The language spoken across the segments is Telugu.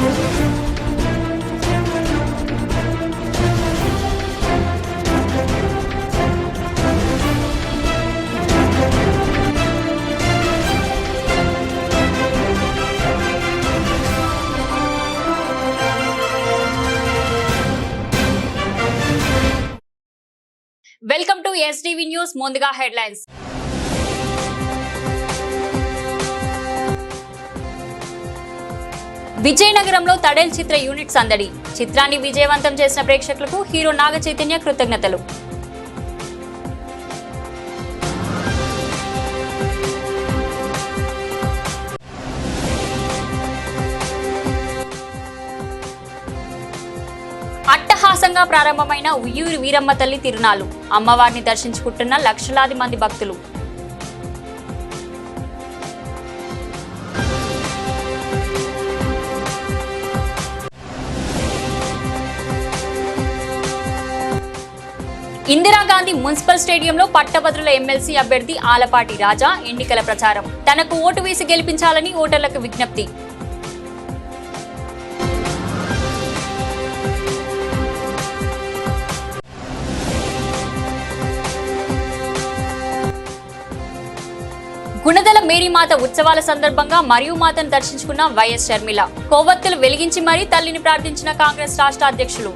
Welcome to STV news. ముందుగా హెడ్లైన్స్. విజయనగరంలో తడేల్ చిత్ర యూనిట్ సందడి. చిత్రాన్ని విజయవంతం చేసిన ప్రేక్షకులకు హీరో నాగ చైతన్య కృతజ్ఞతలు. అట్టహాసంగా ప్రారంభమైన ఉయ్యూరి వీరమ్మ తల్లి తిరునాళ్లు. అమ్మవారిని దర్శించుకుంటున్న లక్షలాది మంది భక్తులు. ఇందిరాగాంధీ మున్సిపల్ స్టేడియంలో పట్టభద్రుల ఎమ్మెల్సీ అభ్యర్థి ఆలపాటి రాజా ఎన్నికల ప్రచారం. తనకు ఓటు వేసి గెలిపించాలని ఓటర్లకు విజ్ఞప్తి. గుణదల మేరీమాత ఉత్సవాల సందర్భంగా మరియు మాతను దర్శించుకున్న వైఎస్ షర్మిల. కొవ్వొత్తులు వెలిగించి మరీ తల్లిని ప్రార్థించిన కాంగ్రెస్ రాష్ట్ర అధ్యక్షులు.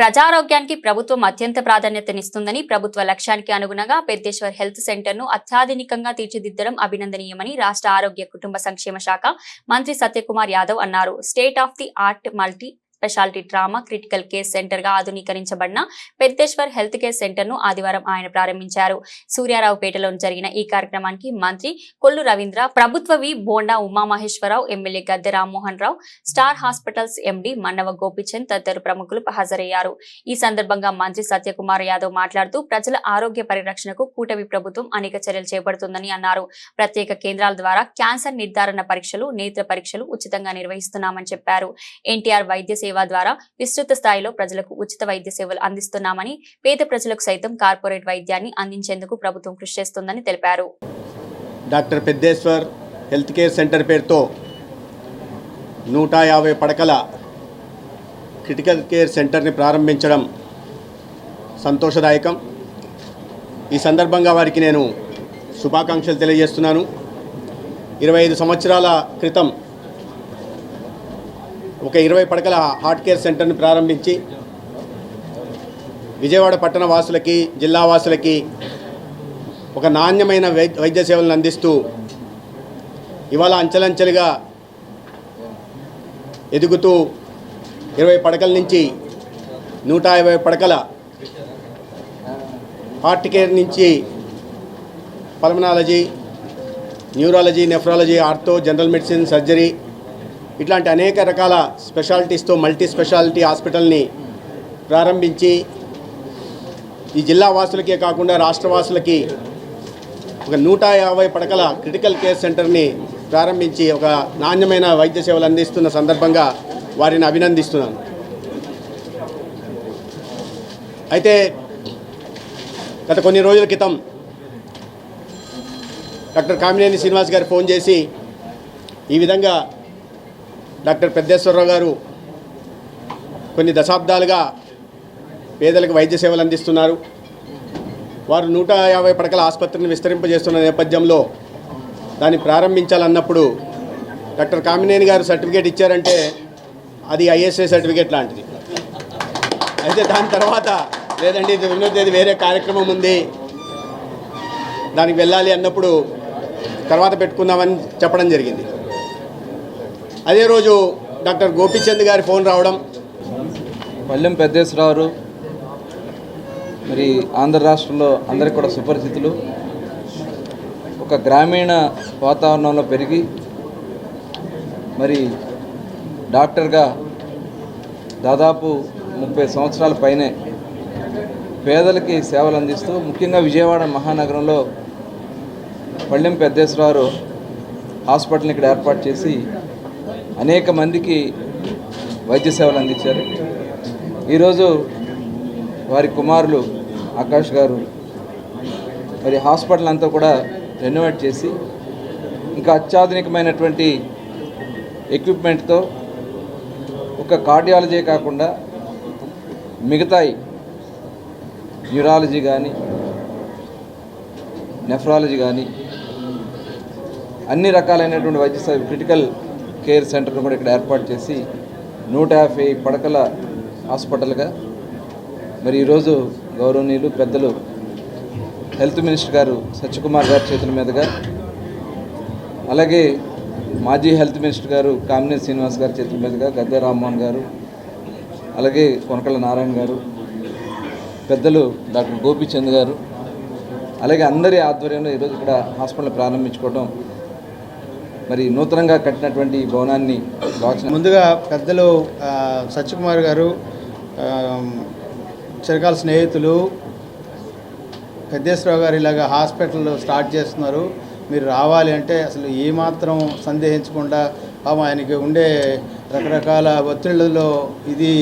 ప్రజారోగ్యానికి ప్రభుత్వం అత్యంత ప్రాధాన్యతనిస్తుందని, ప్రభుత్వ లక్ష్యానికి అనుగుణంగా పెద్దేశ్వర్ హెల్త్ సెంటర్ ను అత్యాధునికంగా తీర్చిదిద్దడం అభినందనీయమని రాష్ట్ర ఆరోగ్య కుటుంబ సంక్షేమ శాఖ మంత్రి సత్యకుమార్ యాదవ్ అన్నారు. State of the art multi speciality trauma critical care centre గా ఆధునీకరించబడిన పెద్దేశ్వర్ హెల్త్ కేర్ సెంటర్ ను ఆదివారం ఆయన ప్రారంభించారు. సూర్యారావుపేటలో జరిగిన ఈ కార్యక్రమానికి మంత్రి కొల్లు రవీంద్ర, ప్రభుత్వ వి Bonda Umamaheswararao, MLA Gadde Rammohan Rao, Star Hospitals MD Mannava Gopichand తదితర ప్రముఖులు హాజరయ్యారు. ఈ సందర్భంగా మంత్రి సత్యకుమార్ యాదవ్ మాట్లాడుతూ ప్రజల ఆరోగ్య పరిరక్షణకు కూటమి ప్రభుత్వం అనేక చర్యలు చేపడుతుందని అన్నారు. ప్రత్యేక కేంద్రాల ద్వారా క్యాన్సర్ నిర్ధారణ పరీక్షలు, నేత్ర పరీక్షలు ఉచితంగా నిర్వహిస్తున్నామని చెప్పారు. ఎన్టీఆర్ వైద్య సేవ ద్వారా విస్తృత స్థాయిలో ప్రజలకు ఉచిత వైద్య సేవలు అందిస్తున్నామని, పేద ప్రజలకు సైతం కార్పొరేట్ వైద్యాన్ని అందించేందుకు ప్రభుత్వం కృషి చేస్తుందని తెలిపారు. డాక్టర్ పెద్దేశ్వర్ హెల్త్ కేర్ సెంటర్ పేరుతో 150 పడకల క్రిటికల్ కేర్ సెంటర్ని ప్రారంభించడం సంతోషదాయకం. ఈ సందర్భంగా వారికి నేను శుభాకాంక్షలు తెలియజేస్తున్నాను. 25 సంవత్సరాల క్రితం ఒక 20 పడకల హార్ట్ కేర్ సెంటర్ని ప్రారంభించి విజయవాడ పట్టణ వాసులకి, జిల్లా వాసులకి ఒక నాణ్యమైన వైద్య సేవలను అందిస్తూ ఇవాళ అంచెలంచెలుగా ఎదుగుతూ 20 పడకల నుంచి 150 పడకల హార్ట్ కేర్ నుంచి pulmonology, neurology, nephrology, ortho, general medicine, surgery ఇట్లాంటి అనేక రకాల స్పెషాలిటీస్తో మల్టీ స్పెషాలిటీ హాస్పిటల్ని ప్రారంభించి ఈ జిల్లా వాసులకే కాకుండా రాష్ట్ర వాసులకి ఒక 150 పడకల క్రిటికల్ కేర్ సెంటర్ని ప్రారంభించి ఒక నాణ్యమైన వైద్య సేవలు అందిస్తున్న సందర్భంగా వారిని అభినందిస్తున్నాను. అయితే గత కొన్ని రోజుల క్రితం డాక్టర్ కామినేని శ్రీనివాస్ గారు ఫోన్ చేసి ఈ విధంగా డాక్టర్ పెద్దేశ్వరరావు గారు కొన్ని దశాబ్దాలుగా పేదలకు వైద్య సేవలు అందిస్తున్నారు, వారు 150 పడకల ఆసుపత్రిని విస్తరింపజేస్తున్న నేపథ్యంలో దాన్ని ప్రారంభించాలన్నప్పుడు డాక్టర్ కామినేని గారు సర్టిఫికేట్ ఇచ్చారంటే అది ఐఎస్ఐ సర్టిఫికేట్ లాంటిది. అయితే దాని తర్వాత లేదండి ఇది 9వ తేదీ వేరే కార్యక్రమం ఉంది, దానికి వెళ్ళాలి అన్నప్పుడు తర్వాత పెట్టుకుందామని చెప్పడం జరిగింది. అదే రోజు డాక్టర్ గోపిచంద్ గారి ఫోన్ రావడం, పల్లెం పెద్దేశ్వరరావు మరి ఆంధ్ర రాష్ట్రంలో అందరికీ కూడా సుపరిచితులు, ఒక గ్రామీణ వాతావరణంలో పెరిగి మరి డాక్టర్గా దాదాపు 30 సంవత్సరాల పైనే పేదలకి సేవలు అందిస్తూ ముఖ్యంగా విజయవాడ మహానగరంలో పల్లెం పెద్దేశ్వరరావు హాస్పిటల్ని ఇక్కడ ఏర్పాటు చేసి అనేక మందికి వైద్య సేవలు అందించారు. ఈరోజు వారి కుమారులు ఆకాష్ గారు మరి హాస్పిటల్ అంతా కూడా రెనోవేట్ చేసి ఇంకా అత్యాధునికమైనటువంటి ఎక్విప్మెంట్తో ఒక కార్డియాలజీ కాకుండా మిగతాయి న్యూరాలజీ కానీ నెఫ్రాలజీ కానీ అన్ని రకాలైనటువంటి వైద్య క్రిటికల్ కేర్ సెంటర్ను కూడా ఇక్కడ ఏర్పాటు చేసి 150 పడకల హాస్పిటల్గా మరి ఈరోజు గౌరవనీయులు పెద్దలు హెల్త్ మినిస్టర్ గారు సత్యకుమార్ గారి చేతుల మీదుగా, అలాగే మాజీ హెల్త్ మినిస్టర్ గారు కామినేని శ్రీనివాస్ గారి చేతుల మీదుగా, గద్దె రామ్మోహన్ గారు, అలాగే కొనకళ్ళ నారాయణ గారు, పెద్దలు డాక్టర్ గోపీచంద్ గారు, అలాగే అందరి ఆధ్వర్యంలో ఈరోజు ఇక్కడ హాస్పిటల్ ప్రారంభించుకోవడం, మరి నూతనంగా కట్టినటువంటి ఈ భవనాన్ని ముందుగా పెద్దలు సత్యకుమార్ గారు, చిరకాల స్నేహితులు పెద్దేశ్వరరావు గారు ఇలాగ హాస్పిటల్ స్టార్ట్ చేస్తున్నారు, మీరు రావాలి అంటే అసలు ఏమాత్రం సందేహించకుండా ఆయనకి ఉండే రకరకాల ఒత్తిళ్లలో ఇది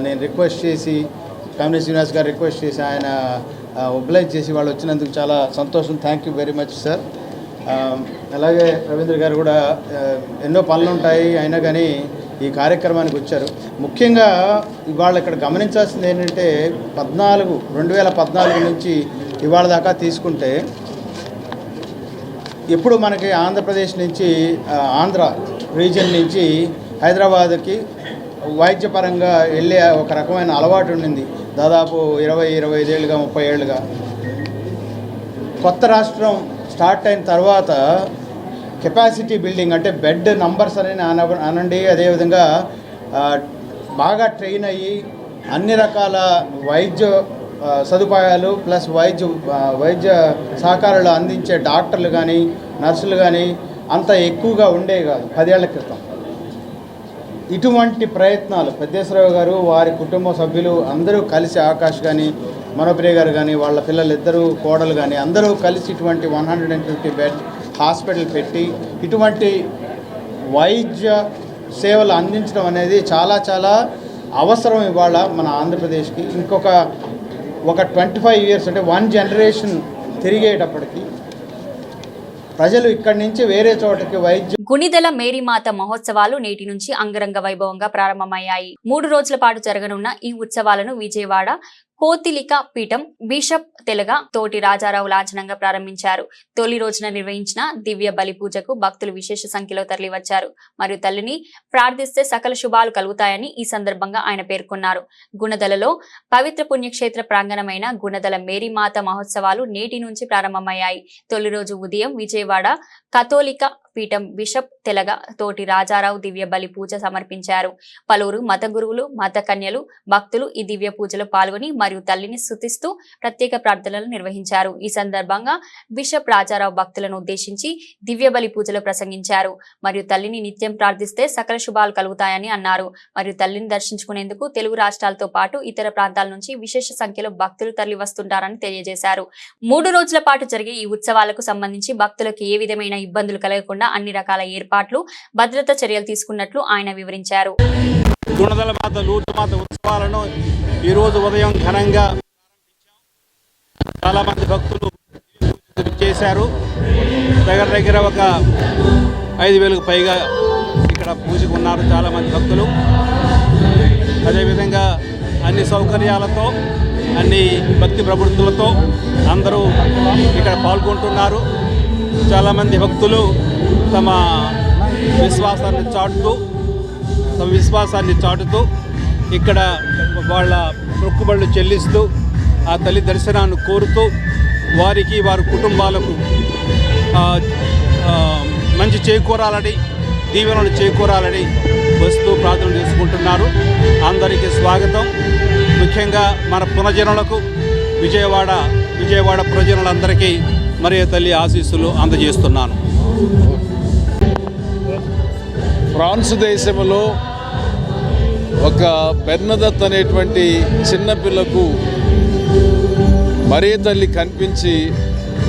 నేను రిక్వెస్ట్ చేసి కామినేని శ్రీనివాస్ గారు రిక్వెస్ట్ చేసి ఆయన ఒబ్లైజ్ చేసి వాళ్ళు వచ్చినందుకు చాలా సంతోషం. Thank you very much sir. అలాగే రవీంద్ర గారు కూడా ఎన్నో పనులు ఉంటాయి అయినా కానీ ఈ కార్యక్రమానికి వచ్చారు. ముఖ్యంగా ఇవాళ ఇక్కడ గమనించాల్సింది ఏంటంటే 2014 నుంచి ఇవాళ దాకా తీసుకుంటే ఎప్పుడు మనకి ఆంధ్రప్రదేశ్ నుంచి ఆంధ్ర రీజియన్ నుంచి హైదరాబాద్కి వైద్యపరంగా వెళ్ళే ఒక రకమైన అలవాటు ఉండింది. దాదాపు 20-25 ఏళ్ళుగా 30 ఏళ్ళుగా. కొత్త రాష్ట్రం స్టార్ట్ అయిన తర్వాత కెపాసిటీ బిల్డింగ్ అంటే బెడ్ నంబర్స్ అని అనండి, అదేవిధంగా బాగా ట్రైన్ అయ్యి అన్ని రకాల వైద్య సదుపాయాలు ప్లస్ వైద్య సహకారాలు అందించే డాక్టర్లు కానీ నర్సులు కానీ అంత ఎక్కువగా ఉండేవి కాదు 10 ఏళ్ల క్రితం. ఇటువంటి ప్రయత్నాలు పెద్దేశ్వరరావు గారు వారి కుటుంబ సభ్యులు అందరూ కలిసి, ఆకాష్ కానీ మనోప్రియ గారు కానీ వాళ్ళ పిల్లలు ఇద్దరు కోడలు కానీ అందరూ కలిసి ఇటువంటి 150 బెడ్ హాస్పిటల్ పెట్టి ఇటువంటి వైద్య సేవలు అందించడం అనేది చాలా చాలా అవసరం ఇవాళ మన ఆంధ్రప్రదేశ్కి. ఇంకొక 25 ఇయర్స్ అంటే 1 జనరేషన్ తిరిగేటప్పటికి ప్రజలు ఇక్కడి నుంచి వేరే చోటకి గుణిదల మేరీమాత మహోత్సవాలు నేటి నుంచి అంగరంగ వైభవంగా ప్రారంభమయ్యాయి. 3 రోజుల పాటు జరగనున్న ఈ ఉత్సవాలను విజయవాడ కోతిలిక పీఠం బిషప్ తెలగ తోటి రాజారావు లాంఛనంగా ప్రారంభించారు. తొలి రోజున నిర్వహించిన దివ్య బలి పూజకు భక్తులు విశేష సంఖ్యలో తరలివచ్చారు. మరియు తల్లిని ప్రార్థిస్తే సకల శుభాలు కలుగుతాయని ఈ సందర్భంగా ఆయన పేర్కొన్నారు. గుణదలలో పవిత్ర పుణ్యక్షేత్ర ప్రాంగణమైన గుణదల మేరీమాత మహోత్సవాలు నేటి నుంచి ప్రారంభమయ్యాయి. తొలి రోజు ఉదయం విజయవాడ కథోలిక పీఠం బిషప్ తెలగ తోటి రాజారావు దివ్య బలి పూజ సమర్పించారు. పలువురు మత గురువులు, మత కన్యలు, భక్తులు ఈ దివ్య పూజలో పాల్గొని మరియు తల్లిని స్తుతిస్తూ ప్రత్యేక ప్రార్థనలు నిర్వహించారు. ఈ సందర్భంగా బిషప్ రాజారావు భక్తులను ఉద్దేశించి దివ్య బలి పూజలో ప్రసంగించారు. మరియు తల్లిని నిత్యం ప్రార్థిస్తే సకల శుభాలు కలుగుతాయని అన్నారు. మరియు తల్లిని దర్శించుకునేందుకు తెలుగు రాష్ట్రాలతో పాటు ఇతర ప్రాంతాల నుంచి విశేష సంఖ్యలో భక్తులు తరలి వస్తుంటారని తెలియజేశారు. 3 రోజుల పాటు జరిగే ఈ ఉత్సవాలకు సంబంధించి భక్తులకు ఏ విధమైన ఇబ్బందులు కలగకుండా అన్ని రకాల ఏర్పాట్లు, భద్రతా చర్యలు తీసుకున్నట్లు ఆయన వివరించారు. గుణదల మాత లూర్దు మాత ఉత్సవాలను ఈరోజు ఉదయం ఘనంగా చాలా మంది భక్తులు చేశారు. దగ్గర ఒక 5,000కు పైగా ఇక్కడ పూజకు ఉన్నారు చాలా మంది భక్తులు. అదేవిధంగా అన్ని సౌకర్యాలతో, అన్ని భక్తి ప్రవృత్తులతో అందరూ ఇక్కడ పాల్గొంటున్నారు. చాలామంది భక్తులు తమ విశ్వాసాన్ని చాటుతూ ఇక్కడ వాళ్ళ మొక్కుబళ్ళు చెల్లిస్తూ ఆ తల్లి దర్శనాన్ని కోరుతూ వారికి, వారి కుటుంబాలకు మంచి చేకూరాలని, దీవెనలు చేకూరాలని వస్తూ ప్రార్థన చేసుకుంటున్నారు. అందరికీ స్వాగతం. ముఖ్యంగా మన పునజనులకు, విజయవాడ పునజనులందరికీ మరియ తల్లి ఆశీస్సులు అందజేస్తున్నాను. ఫ్రాన్స్ దేశంలో ఒక బెర్నదత్ అనేటువంటి చిన్నపిల్లకు మరియ తల్లి కనిపించి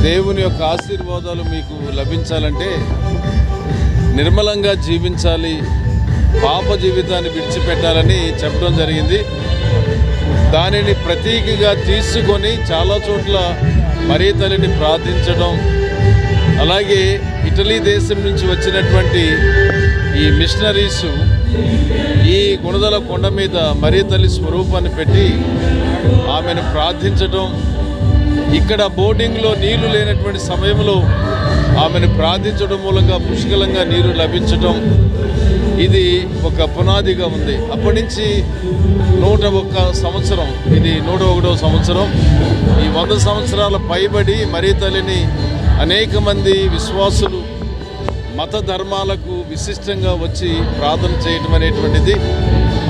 దేవుని యొక్క ఆశీర్వాదాలు మీకు లభించాలంటే నిర్మలంగా జీవించాలి, పాప జీవితాన్ని విడిచిపెట్టాలని చెప్పడం జరిగింది. దానిని ప్రతీకగా తీసుకొని చాలా చోట్ల మరియ తల్లిని ప్రార్థించడం, అలాగే ఇటలీ దేశం నుంచి వచ్చినటువంటి ఈ మిషనరీసు ఈ గుణదల కొండ మీద మరియ తల్లి స్వరూపాన్ని పెట్టి ఆమెను ప్రార్థించడం, ఇక్కడ బోర్డింగ్లో నీళ్లు లేనటువంటి సమయంలో ఆమెను ప్రార్థించడం మూలంగా పుష్కలంగా నీరు లభించడం, ఇది ఒక పునాదిగా ఉంది. అప్పటి నుంచి 101 సంవత్సరం, ఇది 101వ సంవత్సరం. ఈ 100 సంవత్సరాల పైబడి మరియ తల్లిని అనేక మంది విశ్వాసులు మత ధర్మాలకు విశిష్టంగా వచ్చి ప్రార్థన చేయటం అనేటువంటిది,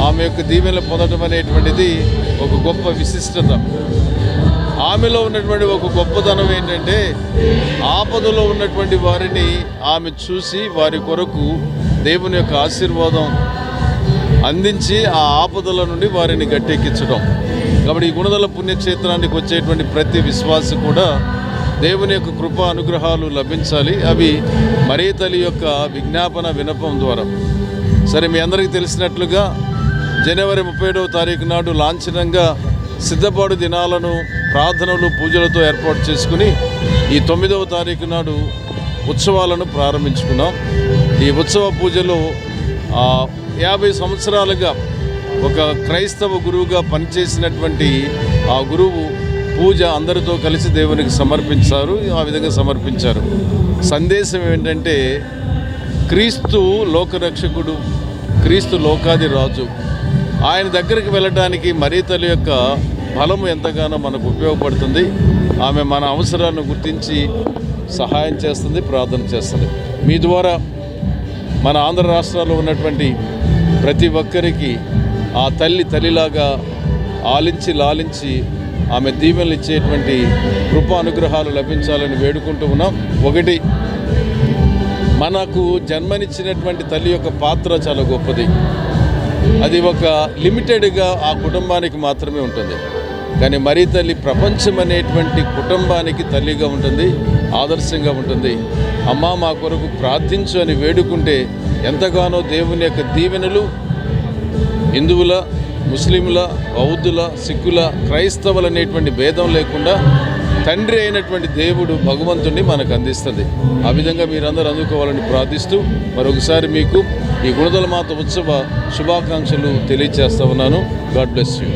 ఆమె యొక్క దీవెనలు పొందడం అనేటువంటిది ఒక గొప్ప విశిష్టత. ఆమెలో ఉన్నటువంటి ఒక గొప్పతనం ఏంటంటే ఆపదలో ఉన్నటువంటి వారిని ఆమె చూసి వారి కొరకు దేవుని యొక్క ఆశీర్వాదం అందించి ఆ ఆపదల నుండి వారిని గట్టెక్కించడం. కాబట్టి ఈ గుణదల పుణ్యక్షేత్రానికి వచ్చేటువంటి ప్రతి విశ్వాసి కూడా దేవుని యొక్క కృపా అనుగ్రహాలు లభించాలి. అవి మరియ తల్లి యొక్క విజ్ఞాపన విన్నపం ద్వారా. సరే, మీ అందరికీ తెలిసినట్లుగా జనవరి 31వ తారీఖు నాడు లాంఛనంగా సిద్ధపాటు దినాలను ప్రార్థనలు పూజలతో ఏర్పాటు చేసుకుని ఈ 9వ తారీఖు నాడు ఉత్సవాలను ప్రారంభించుకున్నాం. ఈ ఉత్సవ పూజలో 50 సంవత్సరాలుగా ఒక క్రైస్తవ గురువుగా పనిచేసినటువంటి ఆ గురువు పూజ అందరితో కలిసి దేవునికి సమర్పించారు. ఆ విధంగా సమర్పించారు. సందేశం ఏంటంటే క్రీస్తు లోకరక్షకుడు, క్రీస్తు లోకాది రాజు. ఆయన దగ్గరికి వెళ్ళడానికి మరియ తల్లి యొక్క బలము ఎంతగానో మనకు ఉపయోగపడుతుంది. ఆమె మన అవసరాలను గుర్తించి సహాయం చేస్తుంది, ప్రార్థన చేస్తుంది. మీ ద్వారా మన ఆంధ్ర రాష్ట్రాల్లో ఉన్నటువంటి ప్రతి ఒక్కరికి ఆ తల్లి తల్లిలాగా ఆలించి లాలించి ఆమె దీవెనలు ఇచ్చేటువంటి కృపా అనుగ్రహాలు లభించాలని వేడుకుంటూ ఉన్నాం. ఒకటి, మనకు జన్మనిచ్చినటువంటి తల్లి యొక్క పాత్ర చాలా గొప్పది. అది ఒక లిమిటెడ్గా ఆ కుటుంబానికి మాత్రమే ఉంటుంది. కానీ మరియ తల్లి ప్రపంచం అనేటువంటి కుటుంబానికి తల్లిగా ఉంటుంది, ఆదర్శంగా ఉంటుంది. అమ్మ మా కొరకు ప్రార్థించు అని వేడుకుంటే ఎంతగానో దేవుని యొక్క దీవెనలు హిందువుల, ముస్లింల, బౌద్ధుల, సిక్కుల, క్రైస్తవులు అనేటువంటి భేదం లేకుండా తండ్రి అయినటువంటి దేవుడు భగవంతుడిని మనకు అందిస్తుంది. ఆ విధంగా మీరందరూ అందుకోవాలని ప్రార్థిస్తూ మరొకసారి మీకు ఈ గుణదల మాత ఉత్సవ శుభాకాంక్షలు తెలియజేస్తా ఉన్నాను. God bless you.